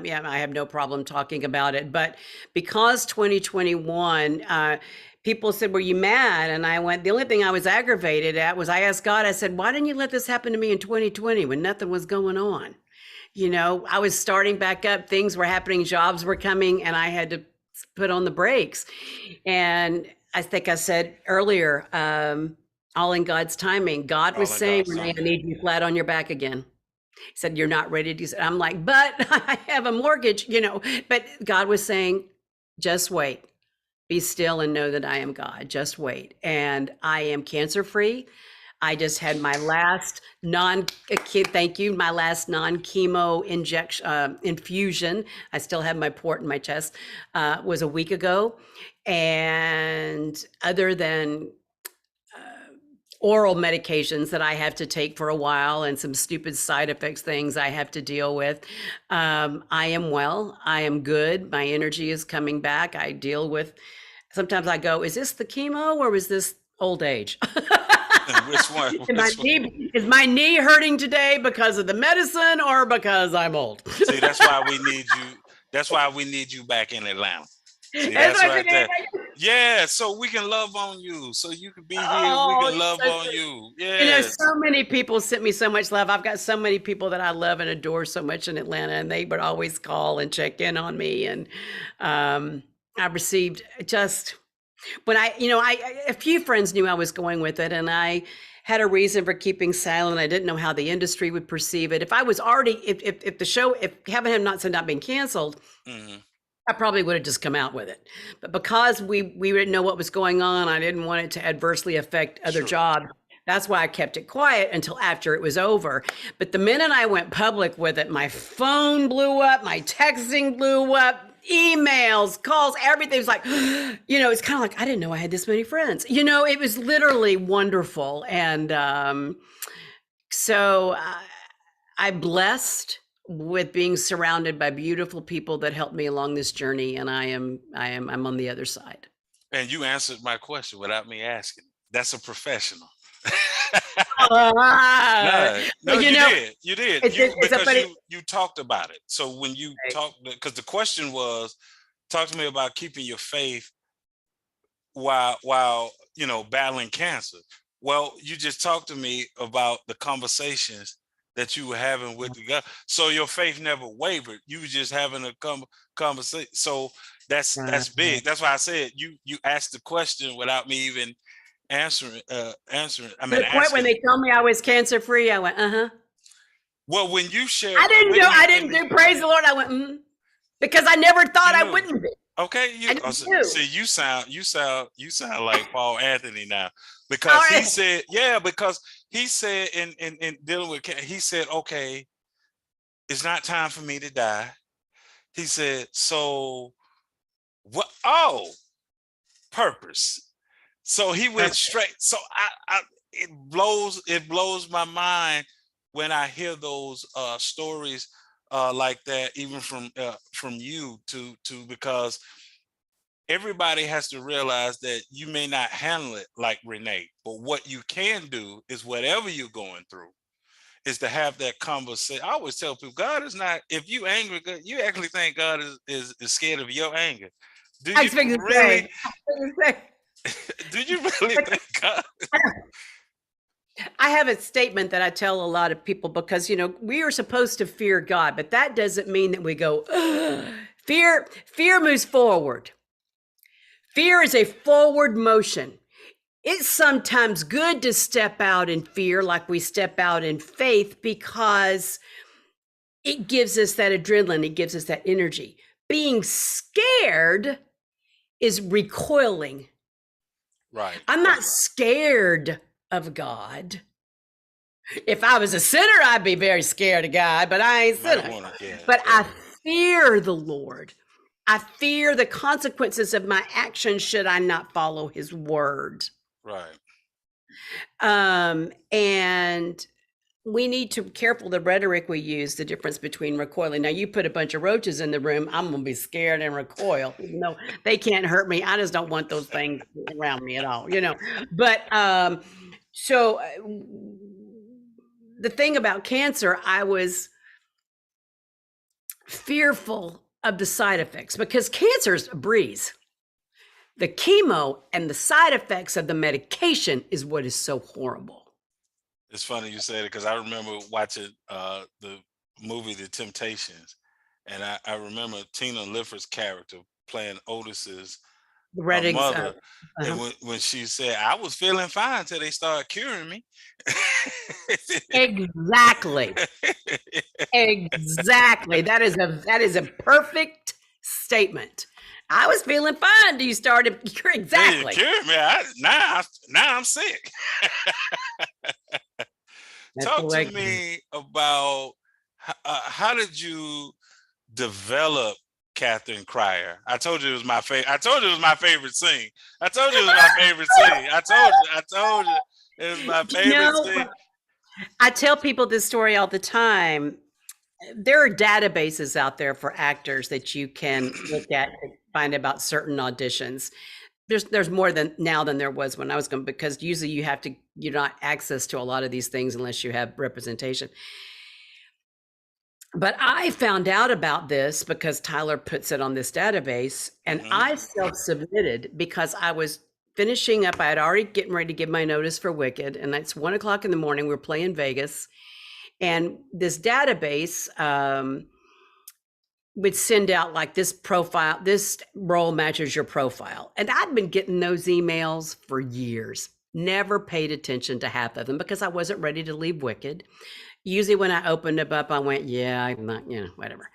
Yeah, I have no problem talking about it. But because 2021, people said, "Were you mad?" And I went, the only thing I was aggravated at was I asked God. I said, "Why didn't you let this happen to me in 2020 when nothing was going on?" I was starting back up. Things were happening. Jobs were coming, and I had to put on the brakes. And I think I said earlier, all in God's timing. God was All in saying, God's Renee, I timing. need you flat on your back again. He said, you're not ready to. I'm like, but I have a mortgage, But God was saying, just wait. Be still and know that I am God. Just wait. And I am cancer free. I just had my last thank you, my last non-chemo infusion. I still have my port in my chest, was a week ago. And other than oral medications that I have to take for a while and some stupid side effects things I have to deal with, I am well. I am good. My energy is coming back. I deal with, sometimes I go, is this the chemo or is this old age? Which one? Which one? Is my knee hurting today because of the medicine or because I'm old? See, that's why we need you. That's why we need you back in Atlanta. See, That's that's what I right there. mean. Yeah, so we can love on you. So you can be here. We Oh, can love you're so on sweet. you. Yes. So many people sent me so much love. I've got so many people that I love and adore so much in Atlanta, and they would always call and check in on me. And I received just when a few friends knew I was going with it, and I had a reason for keeping silent. I didn't know how the industry would perceive it. If I was already, if the show, if Heaven Had Not Said Not Being canceled, I probably would have just come out with it. But because we didn't know what was going on, I didn't want it to adversely affect other Sure. jobs. That's why I kept it quiet until after it was over. But the minute I went public with it, my phone blew up, my texting blew up, emails, calls, everything was like, it's kind of like, I didn't know I had this many friends. It was literally wonderful. And so I'm blessed with being surrounded by beautiful people that helped me along this journey, and I'm on the other side. And you answered my question without me asking. That's a professional. No, no, But you did. You did. it's Because but it, you talked about it. So when you talked, because the question was, talk to me about keeping your faith while battling cancer. Well, you just talked to me about the conversations that you were having with the God. So your faith never wavered. You were just having a conversation. So that's big. That's why I said you asked the question without me even answering. I To mean, the point when asking. they told me I was cancer free, I went, uh-huh. Well, when you I shared, didn't wait do a I minute, wait a didn't minute. do praise the Lord. I went, because I never thought You I knew. wouldn't be. Okay, I just see, knew. you sound like Paul Anthony now, All because he right. said, because he said in dealing with, he said, okay, it's not time for me to die. He said, so what? Oh, purpose. So he went straight. So it blows my mind when I hear those stories like that, even from you to because everybody has to realize that you may not handle it like Renee, but what you can do is whatever you're going through is to have that conversation. I always tell people, God is not, if you angry, you actually think God is scared of your anger. Do I you was fixing to really, say. I was fixing to say. do you really But think God? I have a statement that I tell a lot of people because, we are supposed to fear God, but that doesn't mean that we go, "Ugh." Fear moves forward. Fear is a forward motion. It's sometimes good to step out in fear like we step out in faith because it gives us that adrenaline, it gives us that energy. Being scared is recoiling. Right. I'm not scared of God. If I was a sinner, I'd be very scared of God, but I ain't You might sinner. want to, yeah, But yeah. I fear the Lord. I fear the consequences of my actions should I not follow his word. Right. And we need to be careful the rhetoric we use, the difference between recoiling. Now, you put a bunch of roaches in the room, I'm going to be scared and recoil. Even though they can't hurt me, I just don't want those things around me at all, But so the thing about cancer, I was fearful of the side effects because cancer's a breeze. The chemo and the side effects of the medication is what is so horrible. It's funny you said it because I remember watching the movie The Temptations, and I remember Tina Lifford's character playing Otis's The red eggs. mother, and Uh-huh. when she said, "I was feeling fine until they started curing me." Exactly. Exactly. That is a perfect statement. I was feeling fine. Do you start They exactly? cured me. Now I'm sick. That's the Talk to way. me about how did you develop Catherine Cryer? I told you it was my favorite. I told you it was my favorite scene. I told you it was my favorite scene. I told you it was my You favorite know, scene. I tell people this story all the time. There are databases out there for actors that you can look at to find about certain auditions. There's more than now than there was when I was going, because usually you're not access to a lot of these things unless you have representation. But I found out about this because Tyler puts it on this database, and Hmm. I self-submitted because I was finishing up. I had already getting ready to give my notice for Wicked, and it's 1 o'clock in the morning. We're playing Vegas, and this database would send out like this profile, this role matches your profile. And I'd been getting those emails for years, never paid attention to half of them because I wasn't ready to leave Wicked. Usually when I opened it up, I went, yeah, I'm not, whatever.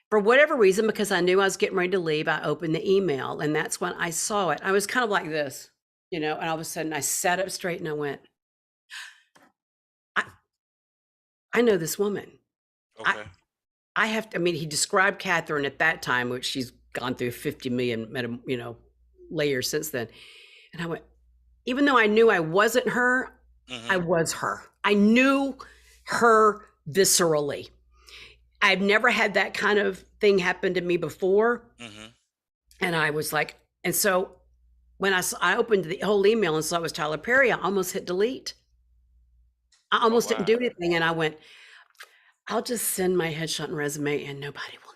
For whatever reason, because I knew I was getting ready to leave, I opened the email, and that's when I saw it. I was kind of like this, and all of a sudden I sat up straight and I went, I, I know this woman. I, Okay. I have to, I mean, he described Catherine at that time, which she's gone through 50 million, layers since then. And I went, even though I knew I wasn't her, I Hmm. was her. I knew her viscerally. I've never had that kind of thing happen to me before. Hmm. And I was like, and so when I opened the whole email and saw it was Tyler Perry, I almost hit delete. I Oh almost didn't wow. do anything. And I went, I'll just send my headshot and resume and nobody will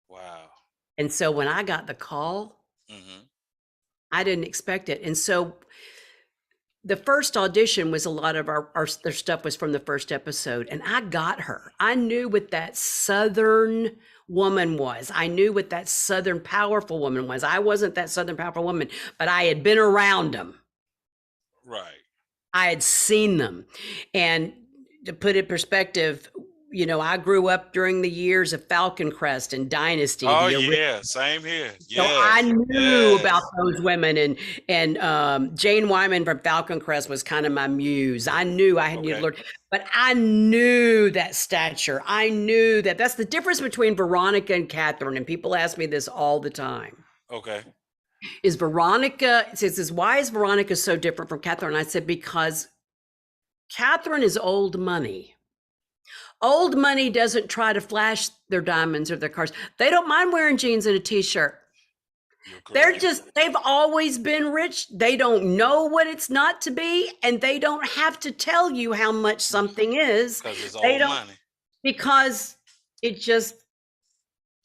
know. Wow. And so when I got the call, Hmm. I didn't expect it. And so the first audition was a lot of their stuff was from the first episode, and I got her. I knew what that Southern woman was. I knew what that Southern powerful woman was. I wasn't that Southern powerful woman, but I had been around them. Right. I had seen them. And to put it in perspective, you know, I grew up during the years of Falcon Crest and Dynasty. Oh yeah, same here. So I knew about those women, and Jane Wyman from Falcon Crest was kind of my muse. I knew I had to learn, but I knew that stature. I knew that that's the difference between Veronica and Catherine. And people ask me this all the time. Okay. Is Veronica, it says, why is Veronica so different from Catherine? And I said, because Catherine is old money. Old money doesn't try to flash their diamonds or their cars. They don't mind wearing jeans and a t-shirt. They've always been rich. They don't know what it's not to be, and they don't have to tell you how much something is. Because it's old money. Because it just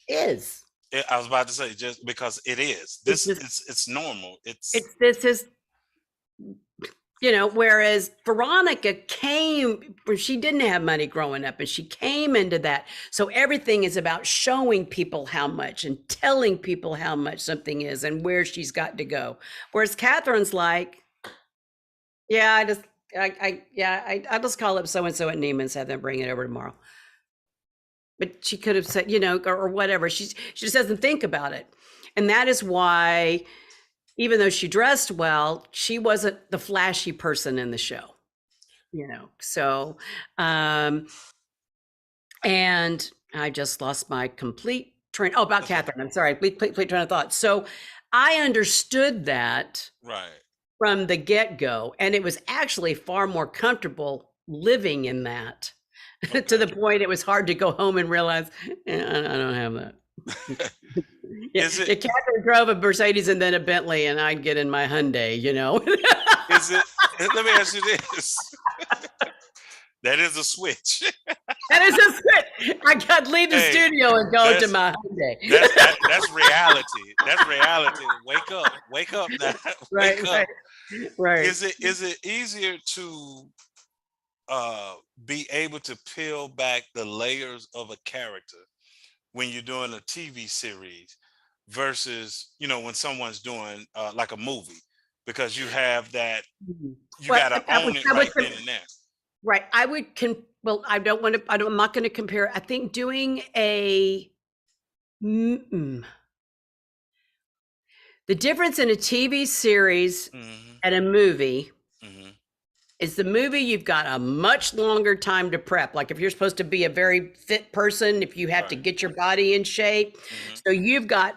is. I was about to say, just because it is. It's normal. This is, you know, whereas Veronica came, she didn't have money growing up, and she came into that. So everything is about showing people how much and telling people how much something is and where she's got to go. Whereas Catherine's like, yeah, I'll just call up so-and-so at Neiman's, have them bring it over tomorrow. But she could have said, you know, or whatever. She just doesn't think about it. And that is why, even though she dressed well, she wasn't the flashy person in the show, you know? So, and I just lost my complete train. Oh, about Catherine. I'm sorry. Complete train of thought. So I understood that from the get-go. And it was actually far more comfortable living in that to the point it was hard to go home and realize, I don't have that. Yeah, Catherine drove a Mercedes and then a Bentley, and I'd get in my Hyundai, you know. Is it? Let me ask you this. That is a switch. That is a switch. I got to leave the studio and go to my Hyundai. That's reality. That's reality. Wake up now. Right. Is it easier to be able to peel back the layers of a character when you're doing a TV series versus, you know, when someone's doing like a movie, because you have that, you got to own it right then and there. Right. Well, I'm not going to compare. I think doing the difference in a TV series and a movie is the movie, you've got a much longer time to prep. Like if you're supposed to be a very fit person, if you have to get your body in shape. So you've got,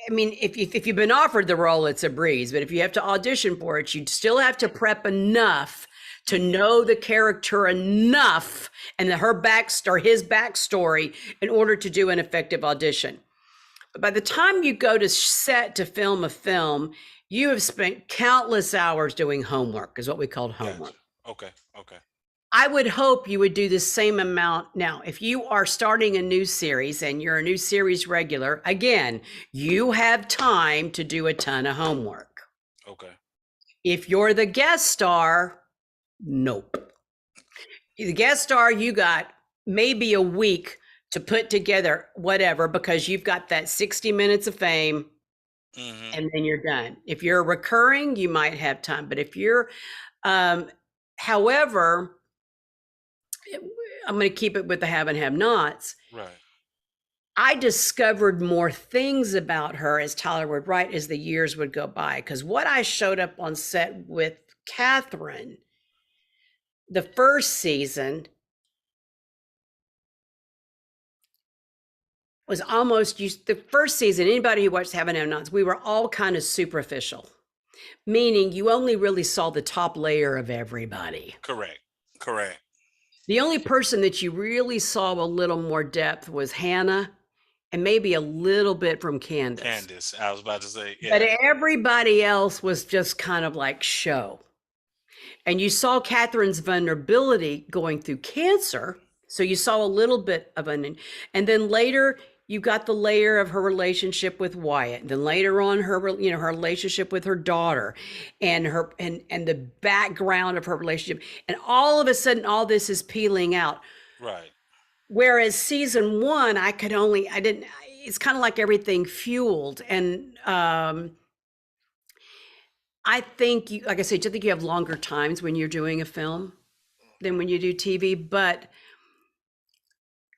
I mean, if you've been offered the role, it's a breeze. But if you have to audition for it, you'd still have to prep enough to know the character enough and his backstory in order to do an effective audition. But by the time you go to set to film a film, you have spent countless hours doing homework, is what we called homework. Okay. I would hope you would do the same amount. Now, if you are starting a new series and you're a new series regular, again, you have time to do a ton of homework. Okay. If you're the guest star, nope. The guest star, you got maybe a week to put together whatever, because you've got that 60 minutes of fame. And then you're done. If you're recurring, you might have time. But if you're, however, I'm going to keep it with the have and have nots. Right. I discovered more things about her, as Tyler would write, as the years would go by. Because what I showed up on set with Catherine, the first season, was almost the first season. Anybody who watched Have and Have Nots, we were all kind of superficial, meaning you only really saw the top layer of everybody. Correct. The only person that you really saw a little more depth was Hannah, and maybe a little bit from Candace. I was about to say, yeah. But everybody else was just kind of like show. And you saw Catherine's vulnerability going through cancer. So you saw a little bit of and then later you got the layer of her relationship with Wyatt. Then later on, her relationship with her daughter, and and the background of her relationship, and all of a sudden, all this is peeling out. Right. Whereas season one, I didn't. It's kind of like everything fueled, and I think like I said, I think you have longer times when you're doing a film than when you do TV. But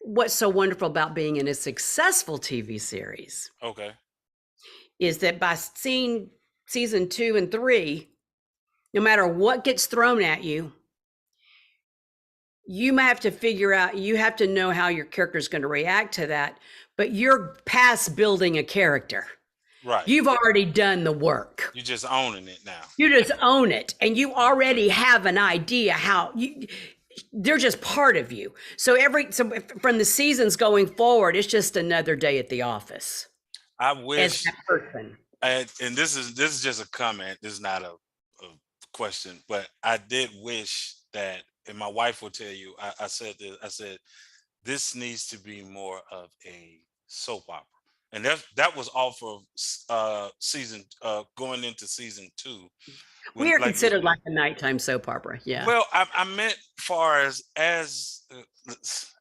what's so wonderful about being in a successful TV series Okay. is that by seeing season 2 and 3, no matter what gets thrown at you, you might have to figure out, you have to know how your character is going to react to that. But you're past building a character. Right. You've already done the work. You're just owning it now. You just own it, and you already have an idea how they're just part of you. So from the seasons going forward, it's just another day at the office. I As wish, that person. and this is just a comment. This is not a question, but I did wish that, and my wife will tell you, I said this. I said this needs to be more of a soap opera, and that was off of season going into season 2. We are considered like a nighttime soap opera. Yeah. Well, I meant far as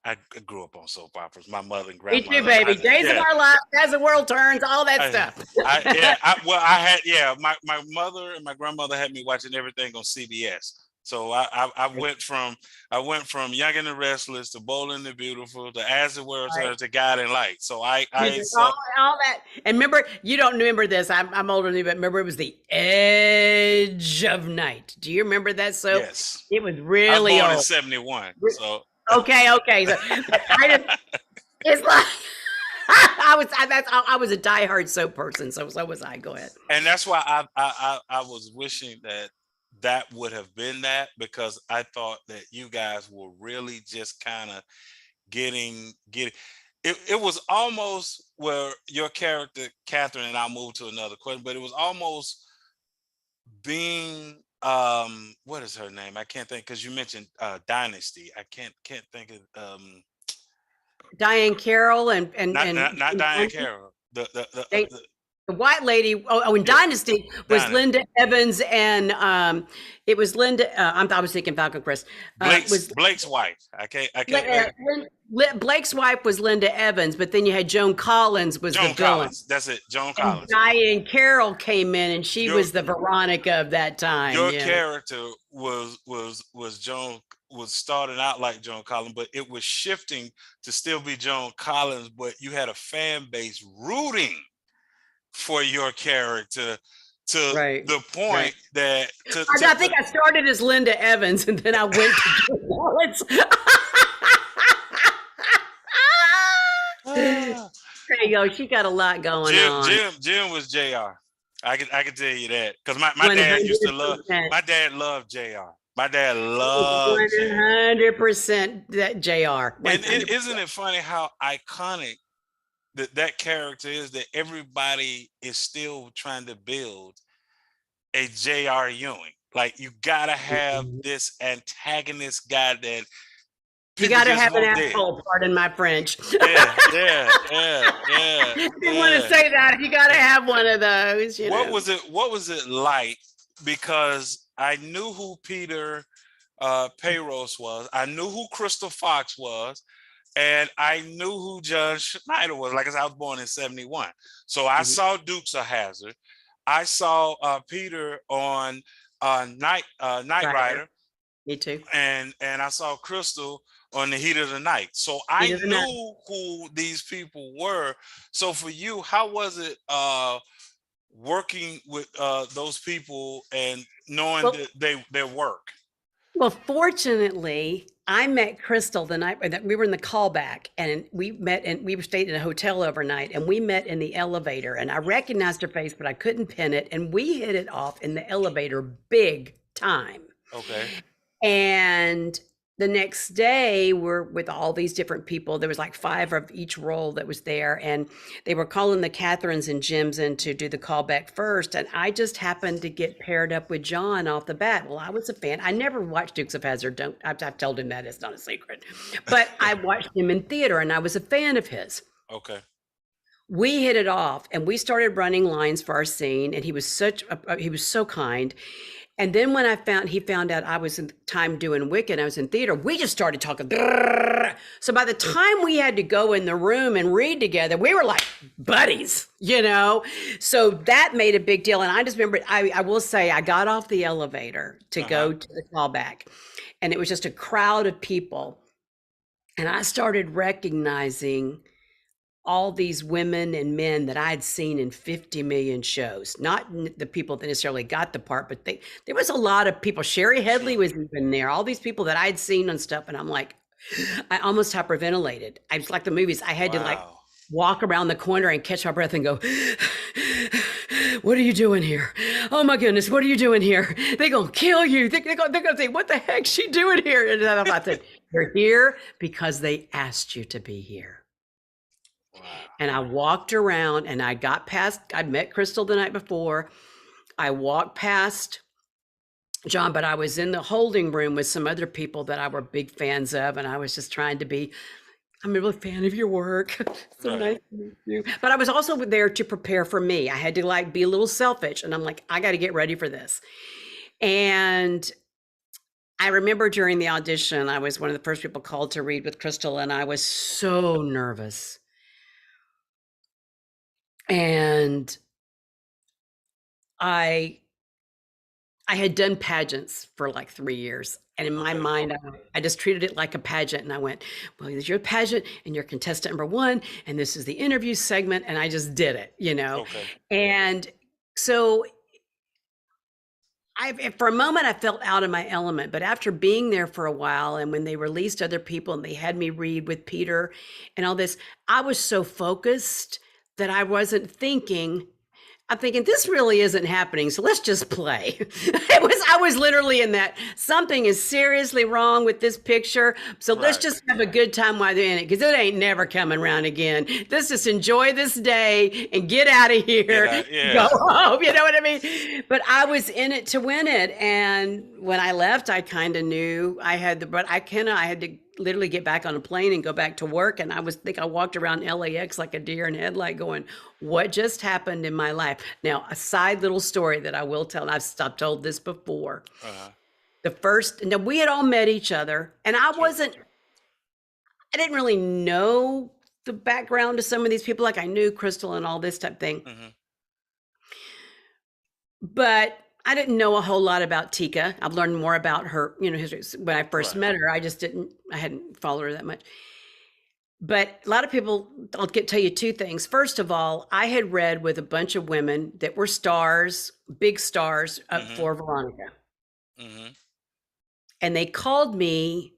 I grew up on soap operas. My mother and Me grandmother. too, baby. Days of Our Lives, As the World Turns, all that stuff. My mother and my grandmother had me watching everything on CBS. So I went from Young and the Restless to Bold and the Beautiful to As the World Turns to Guiding Light. So I saw all that. And remember, you don't remember this. I'm older than you, but remember it was The Edge of Night. Do you remember that soap? yes. It was I was really born old. in 71. So Okay. So it's like I was a diehard soap person, so was I. Go ahead. and that's why I was wishing that would have been that, because I thought that you guys were really just kind of getting it was almost where your character Catherine, and I'll move to another question, but it was almost being what is her name? I can't think, because you mentioned Dynasty. I can't think of Diane Carroll and not Diane Carroll. They- the white lady. In Dynasty was Dynasty. Linda Evans, and it was Linda. I was thinking Falcon Crest. Blake's wife. I can't. Blake's wife was Linda Evans, but then you had Joan Collins was Joan the villain. Collins. That's it. Joan And Collins. Diane Carroll came in, and she Your- was the Veronica of that time. Your yeah. character was Joan, was starting out like Joan Collins, but it was shifting to still be Joan Collins, but you had a fan base rooting for your character to Right, the point that I think I started as Linda Evans, and then I went to Joan Collins. There you go. She got a lot going on. Jim was JR. I can tell you that, because my dad used to love. 100%. My dad loved JR. My dad loved JR. 100% that JR. And isn't it funny how iconic that character is, that everybody is still trying to build a J.R. Ewing? Like, you gotta have this antagonist guy that You people got to just have an won't dig. asshole, pardon my French. Yeah. You want to say that, you got to have one of those. What was it like? Because I knew who Peter Payros was. I knew who Crystal Fox was. And I knew who John Schneider was. Like I said, I was born in 71. So I saw Dukes of Hazzard. I saw Peter on Knight Rider. Me too. And I saw Crystal on The Heat of the Night. So I Heat of the Night. knew who these people were. So for you, how was it working with those people and knowing their work? Well, fortunately, I met Crystal the night that we were in the callback, and we met, and we were staying in a hotel overnight, and we met in the elevator, and I recognized her face, but I couldn't pin it, and we hit it off in the elevator big time. Okay. And the next day, we're with all these different people. There was like 5 of each role that was there, and they were calling the Catherines and Jims in to do the callback first. And I just happened to get paired up with John off the bat. Well, I was a fan. I never watched Dukes of Hazzard. I've told him that, it's not a secret. But I watched him in theater, and I was a fan of his. Okay. we hit it off and we started running lines for our scene, and he was he was so kind. And then when he found out I was in time doing Wicked, I was in theater, we just started talking. So by the time we had to go in the room and read together, we were like buddies, you know? So that made a big deal. And I just remember, I will say, I got off the elevator to go to the callback, and it was just a crowd of people. And I started recognizing all these women and men that I'd seen in 50 million shows, not the people that necessarily got the part, but there was a lot of people. Sherry Headley was even there, all these people that I'd seen on stuff. And I'm like, I almost hyperventilated. I was like the movies. I had to like walk around the corner and catch my breath and go, what are you doing here? Oh my goodness, what are you doing here? They're going to kill you. They're going to say, what the heck's she doing here? And I said, you're here because they asked you to be here. Wow. And I walked around and I got past, I met Crystal the night before. I walked past John, but I was in the holding room with some other people that I were big fans of. And I was just trying to be, I'm a real fan of your work. So nice to meet you. But I was also there to prepare for me. I had to like be a little selfish. And I'm like, I got to get ready for this. And I remember during the audition, I was one of the first people called to read with Crystal. And I was so nervous. And I had done pageants for like 3 years. And in my mind, I just treated it like a pageant. And I went, well, you're a pageant and you're contestant number 1. And this is the interview segment. And I just did it, you know? Okay. And so for a moment, I felt out of my element. But after being there for a while, and when they released other people and they had me read with Peter and all this, I was so focused that I wasn't thinking. I'm thinking, this really isn't happening, so let's just play. I was literally in that, something is seriously wrong with this picture, so let's just have a good time while they're in it, because it ain't never coming around again. Let's just enjoy this day and get out of here, go home, you know what I mean? But I was in it to win it, and when I left, I kind of knew I had to literally get back on a plane and go back to work. And I walked around LAX like a deer in headlight going, what just happened in my life? Now, a side little story that I will tell, and I've told this before. We had all met each other, and I didn't really know the background of some of these people. Like I knew Crystal and all this type of thing. But I didn't know a whole lot about Tika. I've learned more about her, history. When I first met her, I hadn't followed her that much. But a lot of people, I'll tell you 2 things. First of all, I had read with a bunch of women that were stars, big stars for Veronica. And they called me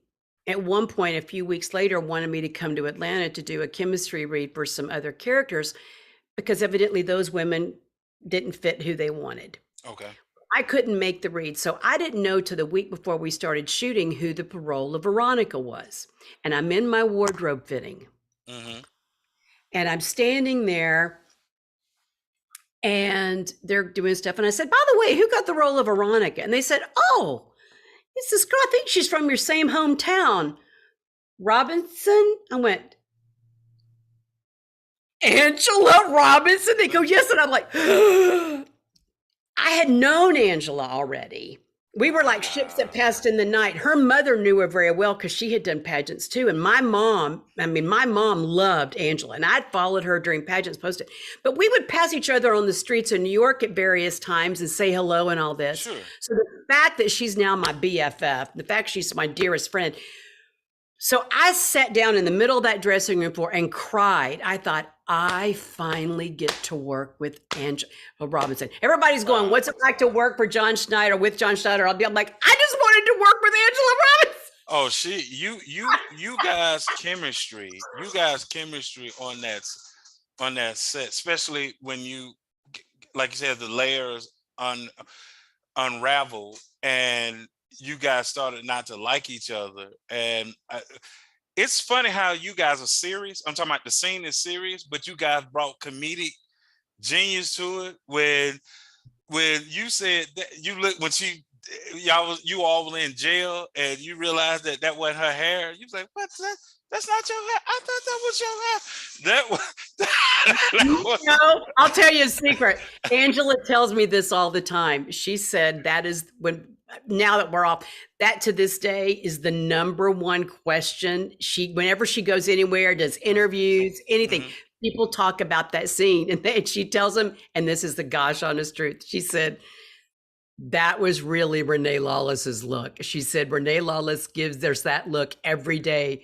at one point, a few weeks later, wanted me to come to Atlanta to do a chemistry read for some other characters, because evidently those women didn't fit who they wanted. Okay. I couldn't make the read. So I didn't know till the week before we started shooting who the parole of Veronica was. And I'm in my wardrobe fitting. And I'm standing there and they're doing stuff. And I said, by the way, who got the role of Veronica? And they said, oh, it's this girl. I think she's from your same hometown. Robinson? I went, Angela Robinson? They go, yes. And I'm like, I had known Angela already. We were like ships that passed in the night. Her mother knew her very well because she had done pageants too. And my mom loved Angela, and I'd followed her during pageants, posted. But we would pass each other on the streets of New York at various times and say hello and all this. Sure. So the fact that she's now my BFF, the fact she's my dearest friend. So I sat down in the middle of that dressing room floor and cried. I thought, I finally get to work with Angela Robinson. Everybody's going, what's it like to work for John Schneider, with John Schneider? I'm like, I just wanted to work with Angela Robinson. Oh, you guys chemistry on that set, especially when you, like you said, the layers unravel and you guys started not to like each other. And it's funny how you guys are serious. I'm talking about the scene is serious, but you guys brought comedic genius to it. When you said that, you look, when she you all were in jail and you realized that that wasn't her hair. You was like, what's that? That's not your hair. I thought that was your hair. That was, that was No, I'll tell you a secret. Angela tells me this all the time. She said that is when, now that we're off, that to this day is the number one question. Whenever she goes anywhere, does interviews, anything, Mhm. people talk about that scene. And then she tells them, and this is the gosh honest truth. She said, that was really Renee Lawless's look. She said Renee Lawless there's that look every day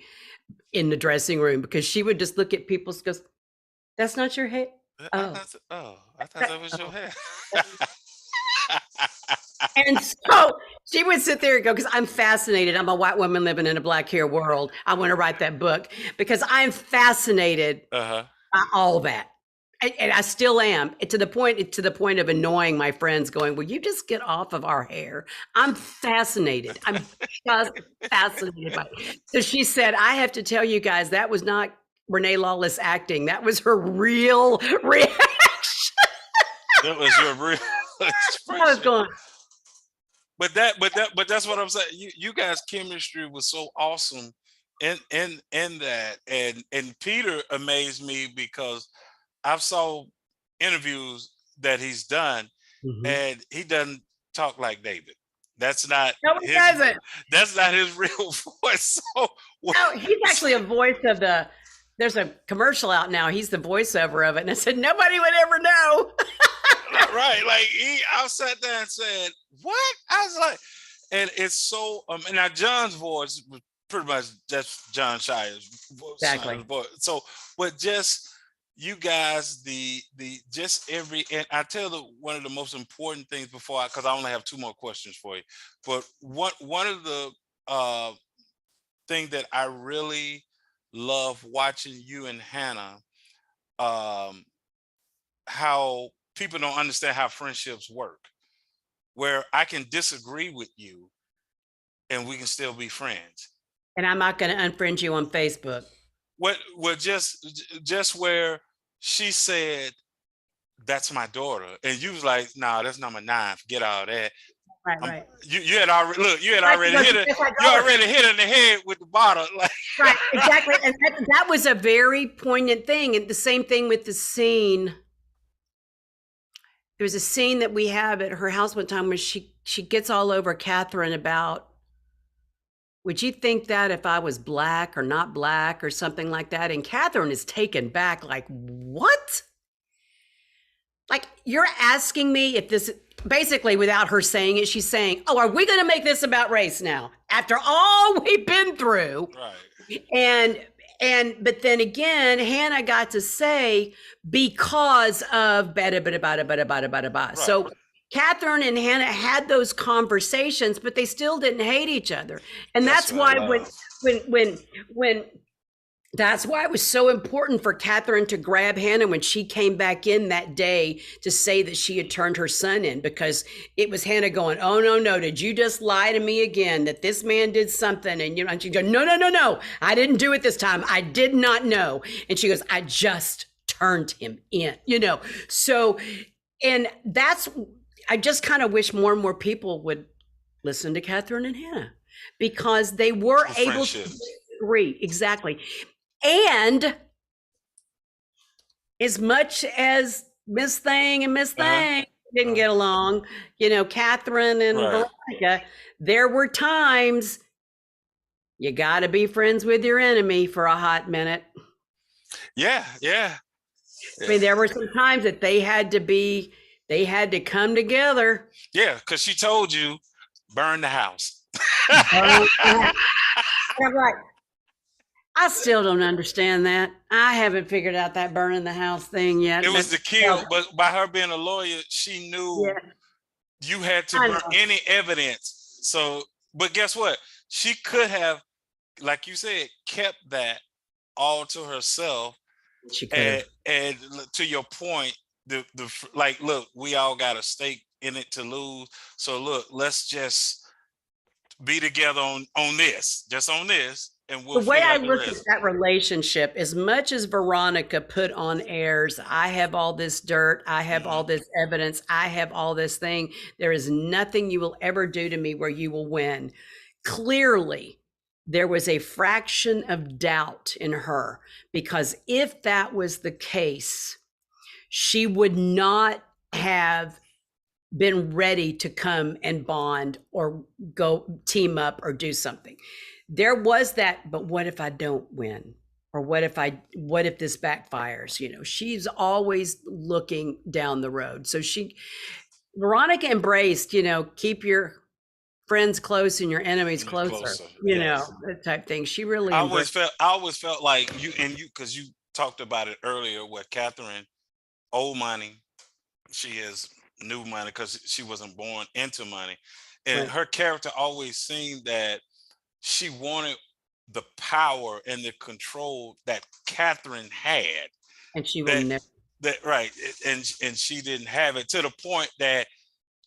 in the dressing room, because she would just look at people and goes, that's not your hair. Oh, I thought that was your oh. hair. And so she would sit there and go, because I'm fascinated. I'm a white woman living in a black hair world. I want to write that book because I'm fascinated Uh-huh. by all that. And I still am, to the point of annoying my friends, going, will you just get off of our hair? I'm fascinated. I'm just fascinated by it. So she said, I have to tell you guys, that was not Renee Lawless acting. That was her real reaction. That was your real I was expression. going, But that's what I'm saying. You guys' chemistry was so awesome in that. And Peter amazed me because I've saw interviews that he's done, mhm. and he doesn't talk like David. That's not No, he his doesn't. that's not his real voice. So No, he's actually a voice of there's a commercial out now. He's the voiceover of it. And I said, nobody would ever know. right, like I sat there and said, "What?" I was like, and it's so and now John's voice was pretty much just John Shire's Exactly. voice. So, but just you guys, the just every, and I tell one of the most important things before, because I only have two more questions for you, but one of the uh thing that I really love watching you and Hannah, um, how people don't understand how friendships work, where I can disagree with you and we can still be friends. And I'm not going to unfriend you on Facebook. What just where she said, that's my daughter, and you was like, nah, that's number 9. Forget all that. Right, right. You had already look. You had Right, already because hit it. it's like, You oh, already hit it in the head with the bottle. Like, right, exactly. And that was a very poignant thing. And the same thing with the scene. There was a scene that we have at her house one time where she gets all over Catherine about, would you think that if I was black or not black or something like that? And Catherine is taken back, like, what? Like, you're asking me if this, basically without her saying it, she's saying, oh, are we going to make this about race now? After all we've been through. right. But then again, Hannah got to say, because of bada bada bada bada bada bada bada. So Catherine and Hannah had those conversations, but they still didn't hate each other. And that's why when that's why it was so important for Catherine to grab Hannah when she came back in that day to say that she had turned her son in, because it was Hannah going, oh, no, did you just lie to me again that this man did something? And, and she goes, no, I didn't do it this time. I did not know. And she goes, I just turned him in, So, and I just kind of wish more and more people would listen to Catherine and Hannah, because they were able to agree. Exactly. And as much as Miss Thing and Miss Thing didn't get along, Catherine and Veronica, there were times you got to be friends with your enemy for a hot minute. Yeah. I mean, there were some times that they had to come together. Yeah, because she told you, burn the house. I'm like, I still don't understand that. I haven't figured out that burning the house thing yet. It was the kill, but by her being a lawyer, she knew you had to burn any evidence. So, but guess what? She could have, like you said, kept that all to herself. She could. And to your point, look, we all got a stake in it to lose. So look, let's just be together on this, just on this, and we'll The way figure I out the look at rest. that relationship, as much as Veronica put on airs, I have all this dirt, I have all Hmm. this evidence, I have all this thing. There is nothing you will ever do to me where you will win. Clearly, there was a fraction of doubt in her, because if that was the case, she would not have been ready to come and bond or go team up or do something. There was that, but what if I don't win? Or what if this backfires? She's always looking down the road. So Veronica embraced, keep your friends close and your enemies closer, Closer, yes. that type thing. She really I embraced. always felt like because you talked about it earlier with Catherine, old money, she is new money because she wasn't born into money. And Right. her character always seemed that she wanted the power and the control that Catherine had. And she will That never. that right. And she didn't have it, to the point that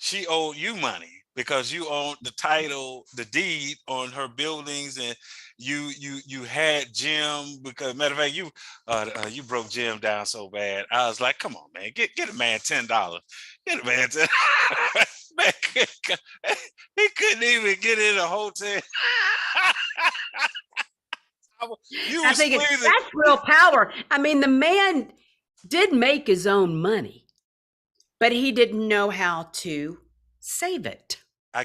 she owed you money because you owned the title, the deed on her buildings, and you had Jim. Because matter of fact, you broke Jim down so bad. I was like, come on, man, get a man $10. Get a man 10. Man, he couldn't even get in a hotel. You I was think squeezing. that's real power. I mean, the man did make his own money, but he didn't know how to save it. I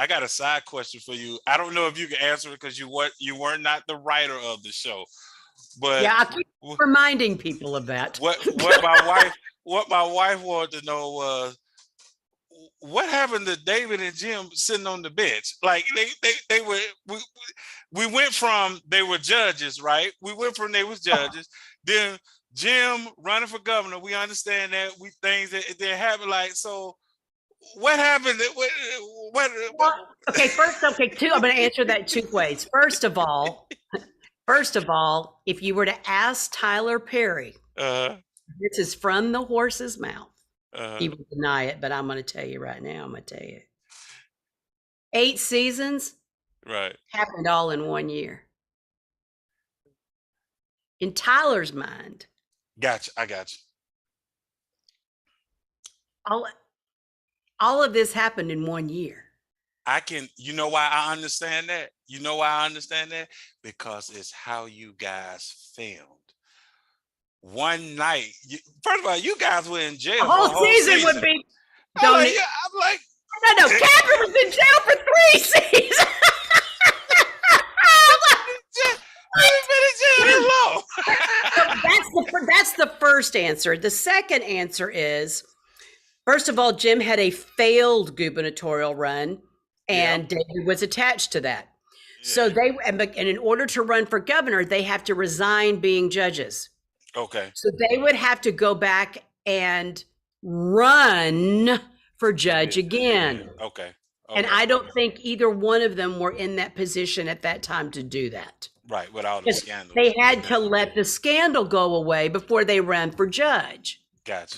got a side question for you. I don't know if you can answer it because you were not the writer of the show, but Yeah, I keep reminding people of that. what my wife wanted to know was what happened to David and Jim sitting on the bench. Like they were we went from they were judges, right? We went from they was judges, then Jim running for governor. We understand that things that happen. Like, so what happened? Well, okay, two. I'm going to answer that two ways. First of all, if you were to ask Tyler Perry, this is from the horse's mouth. He would deny it, but I'm going to tell you right now. I'm going to tell you, 8 seasons, right, happened all in 1 year. In Tyler's mind, gotcha. I got you. All of this happened in 1 year. You know why I understand that? You know why I understand that? Because it's how you guys filmed. One night, first of all, you guys were in jail. The whole season would be. I'm like, no. Catherine was in jail for 3 seasons. That's the first answer. The second answer is, first of all, Jim had a failed gubernatorial run, and David was attached to that. Yeah. So and in order to run for governor, they have to resign being judges. Okay. So they would have to go back and run for judge again. Okay. And I don't think either one of them were in that position at that time to do that. Right, with all the scandals. They had to let the scandal go away before they ran for judge. Gotcha.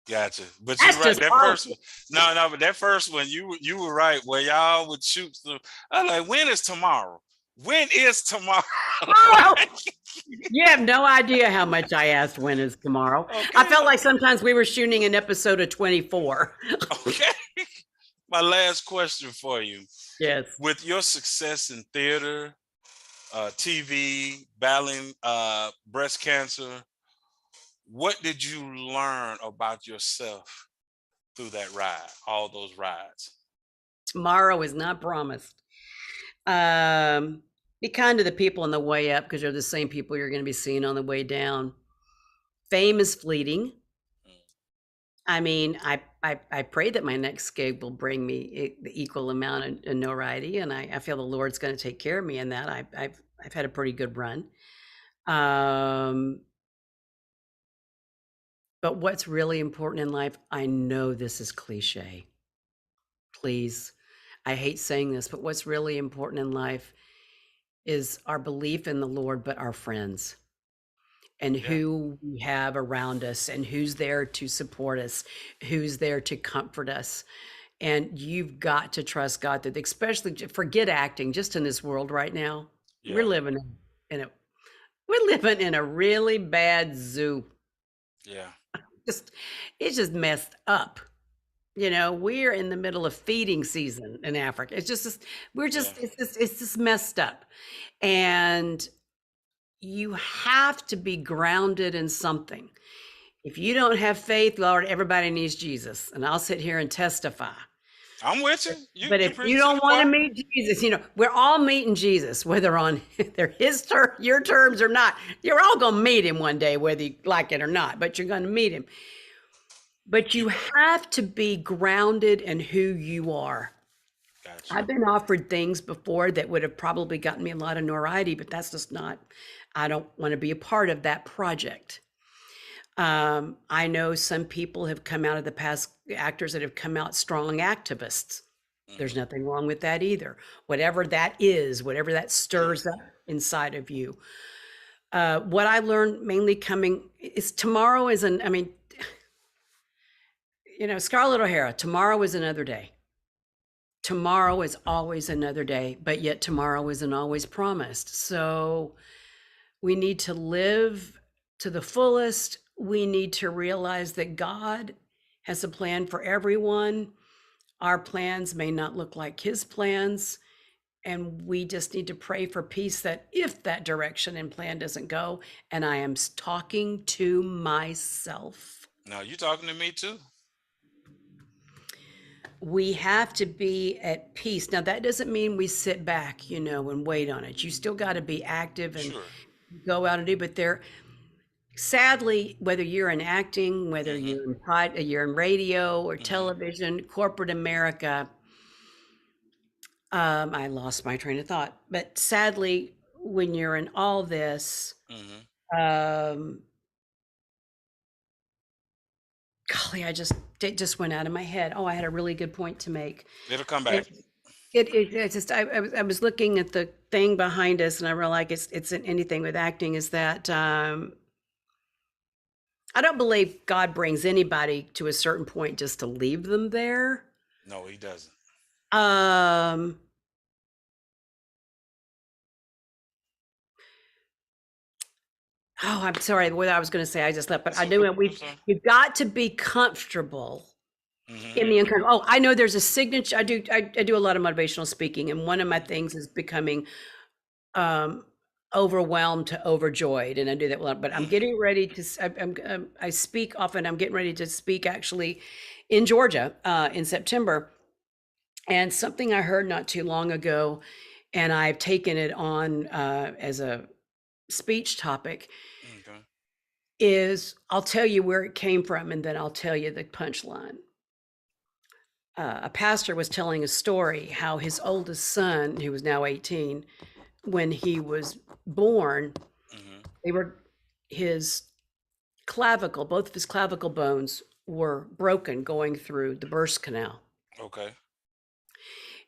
But you're right. That first one, no, but that first one, you were right. Where y'all would shoot them. I'm like, when is tomorrow? When is tomorrow? Oh, you have no idea how much I asked when is tomorrow. Okay. I felt like sometimes we were shooting an episode of 24. Okay. My last question for you. Yes. With your success in theater, TV, battling breast cancer, what did you learn about yourself through that ride, all those rides? Tomorrow is not promised. Be kind to the people on the way up, because they're the same people you're going to be seeing on the way down. Fame is fleeting. I mean, I pray that my next gig will bring me the equal amount of notoriety, and I feel the Lord's going to take care of me in that. I've had a pretty good run. But what's really important in life, I know this is cliche. Please, I hate saying this, but what's really important in life is our belief in the Lord, but our friends, and who we have around us, and who's there to support us, who's there to comfort us. And you've got to trust God that, especially forget acting, just in this world right now. We're Yeah. living in a we're living in a really bad zoo. Yeah. Just it's just messed up. We're in the middle of feeding season in Africa. It's just we're Yeah. just it's just messed up. And you have to be grounded in something. If you don't have faith, Lord, everybody needs Jesus. And I'll sit here and testify. I'm with you. You But you if you preaching to don't the want to choir. meet Jesus, we're all meeting Jesus, whether on they're his term, your terms or not. You're all going to meet him one day, whether you like it or not, but you're going to meet him. But you You have to be grounded in who you are. got you. I've been offered things before that would have probably gotten me a lot of notoriety, but that's just not, I don't want to be a part of that project. I know some people have come out of the past, actors that have come out strong activists. There's Hmm. nothing wrong with that either. Whatever that is, whatever that Yeah. stirs up inside of you. What I learned mainly coming is tomorrow is I mean, Scarlett O'Hara, tomorrow is another day. Tomorrow is always another day, but yet tomorrow isn't always promised. So we need to live to the fullest. We need to realize that God has a plan for everyone. Our plans may not look like his plans. And we just need to pray for peace that if that direction and plan doesn't go, and I am talking to myself, Now you talking to me too. we have to be at peace. Now, that doesn't mean we sit back, and wait on it. You still got to be active and Sure. go out and do, but sadly, whether you're in acting, whether Hmm. you're in radio or Hmm. television, corporate America, I lost my train of thought. But sadly, when you're in all this, Hmm. um, golly, it just went out of my head. Oh, I had a really good point to make. It'll come back. It, it's just I was looking at the thing behind us, and I realized it's anything with acting is that I don't believe God brings anybody to a certain point just to leave them there. No, he doesn't. Um, oh, I'm sorry. What I was going to say, I just left, but That's I knew okay. it. I'm sorry. We've got to be comfortable Hmm. in the uncomfortable. Oh, I know there's a signature. I do a lot of motivational speaking, and one of my things is becoming um, overwhelmed to overjoyed, and I do that a lot. But I'm getting ready to. I speak often. I'm getting ready to speak actually in Georgia in September, and something I heard not too long ago, and I've taken it on as a speech topic. Okay. Is I'll tell you where it came from, and then I'll tell you the punchline. A pastor was telling a story how his oldest son, who was now 18, when he was born, Hmm. they were his clavicle, both of his clavicle bones were broken going through the birth canal. Okay.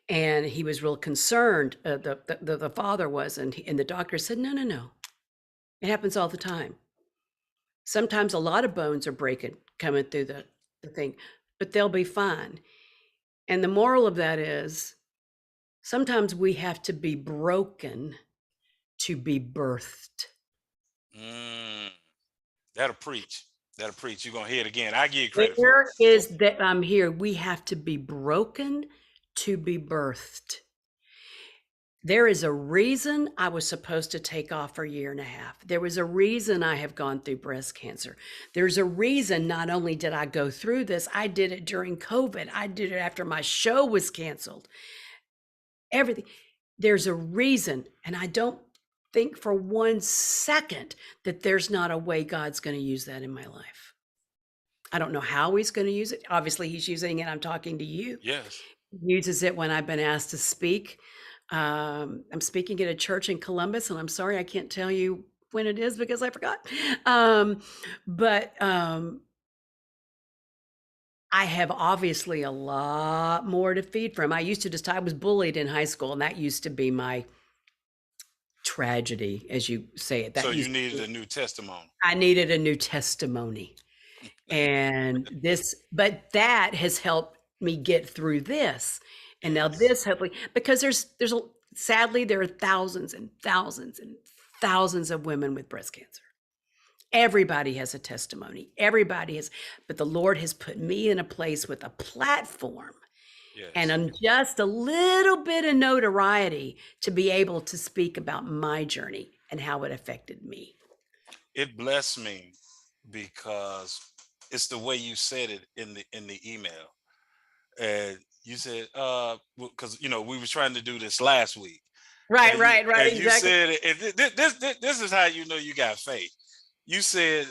And he was real concerned. The father was, and the doctor said, no, no, no. It happens all the time. Sometimes a lot of bones are breaking coming through the thing, but they'll be fine. And the moral of that is sometimes we have to be broken to be birthed. Mm. That'll preach. That'll preach. You're gonna hear it again. I give you credit for it. There is that I'm here. We have to be broken to be birthed. There is a reason I was supposed to take off for a year and a half. There was a reason I have gone through breast cancer. There's a reason not only did I go through this, I did it during COVID. I did it after my show was canceled. Everything. There's a reason. And I don't think for 1 second that there's not a way God's going to use that in my life. I don't know how he's going to use it. Obviously, he's using it. I'm talking to you. Yes. He uses it when I've been asked to speak. I'm speaking at a church in Columbus, and I'm sorry I can't tell you when it is because I forgot. But I have obviously a lot more to feed from. I was bullied in high school, and that used to be my tragedy, as you say it. So you needed a new testimony. I needed a new testimony. And but that has helped me get through this. And now Yes. this hopefully, because sadly, there are thousands and thousands and thousands of women with breast cancer. Everybody has a testimony. Everybody has, but the Lord has put me in a place with a platform Yes. and just a little bit of notoriety to be able to speak about my journey and how it affected me. It blessed me because it's the way you said it in the email. And you said, because we were trying to do this last week, Right, and you right, right, and you exactly. said, and this is how you know you got faith. You said,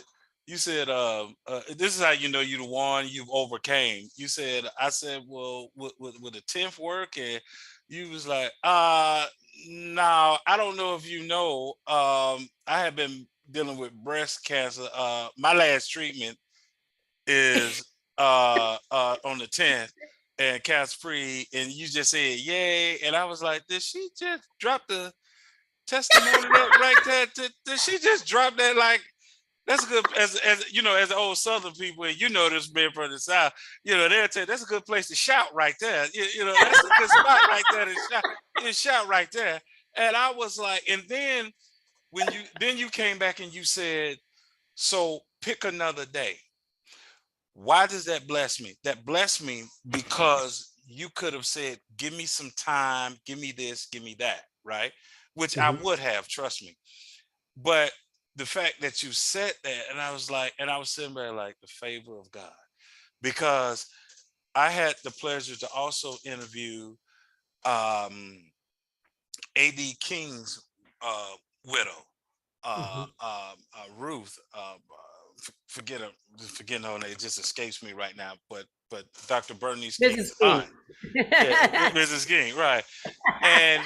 this is how you know you the one you've overcame. You said, I said, well, with the 10th work, and you was like, no, I don't know if you know, I have been dealing with breast cancer. My last treatment is on the 10th and cancer free, and you just said yay, and I was like, did she just drop the testimony that right there? Did she just drop that? Like, that's a good, as as the old Southern people, and this being from the South, they'll tell you that's a good place to shout right there. That's a good spot right there to shout. You shout right there. And I was like, and then you came back and you said, so pick another day. Why does that bless me? That bless me because you could have said, give me some time, give me this, give me that, right? Which I Mhm. would have, trust me. But the fact that you said that, and I was like, and I was sitting there like the favor of God, because I had the pleasure to also interview um AD King's widow, Mhm. Ruth. Forget her, forgetting her name. It just escapes me right now. But Dr. Bernice Mrs. King's King. aunt, yeah, Mrs. King, right? And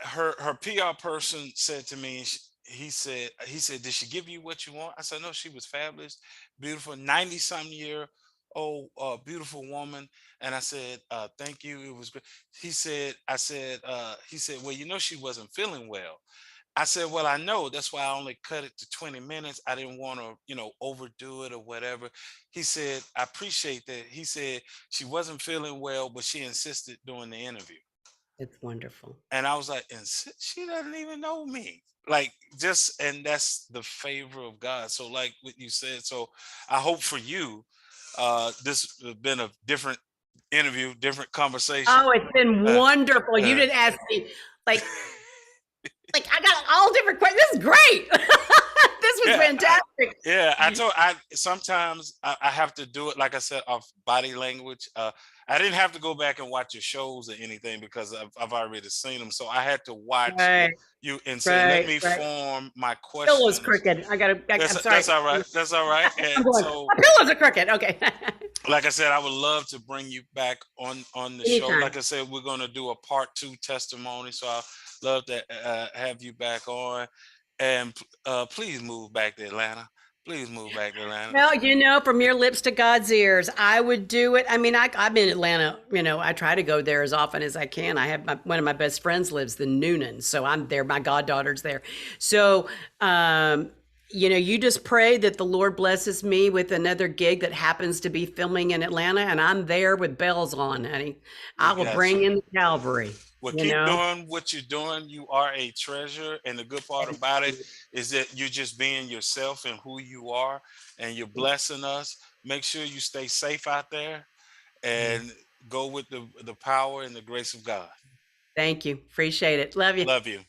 her PR person said to me, he said, did she give you what you want? I said, no, she was fabulous, beautiful, 90-something year old, beautiful woman. And I said, thank you. It was great. He said, well, she wasn't feeling well. I said, well, I know. That's why I only cut it to 20 minutes. I didn't want to, overdo it or whatever. He said, I appreciate that. He said, she wasn't feeling well, but she insisted during the interview. It's wonderful. And I was like, and she doesn't even know me. Like, just, and that's the favor of God. So, like what you said, so I hope for you, this has been a different interview, different conversation. Oh, it's been Uh, wonderful. You uh, didn't ask me like I got all different questions. This is great. This was yeah, fantastic. I sometimes I have to do it, like I said, off body language. I didn't have to go back and watch your shows or anything because I've already seen them. So I had to watch Right, you and say, let right, me right. form my Pillow's questions. crooked. I'm sorry. That's all right. That's all right. And I'm going, so, my pillows are crooked. Okay. like I said, I would love to bring you back on the show. Anytime. Like I said, we're gonna do a part 2 testimony. So I love to have you back on. And please move back to Atlanta. Please move back to Atlanta. Well, from your lips to God's ears, I would do it. I mean, I'm in Atlanta. I try to go there as often as I can. I have one of my best friends lives in Noonan, so I'm there. My goddaughter's there. So, you just pray that the Lord blesses me with another gig that happens to be filming in Atlanta, and I'm there with bells on, honey. I We will got bring you. in the Calvary, Well, you keep know? doing what you're doing. You are a treasure. And the good part Thank about it you. is that you're just being yourself and who you are, and you're blessing us. Make sure you stay safe out there Yeah. and go with the power and the grace of God. Thank you. Appreciate it. Love you. Love you.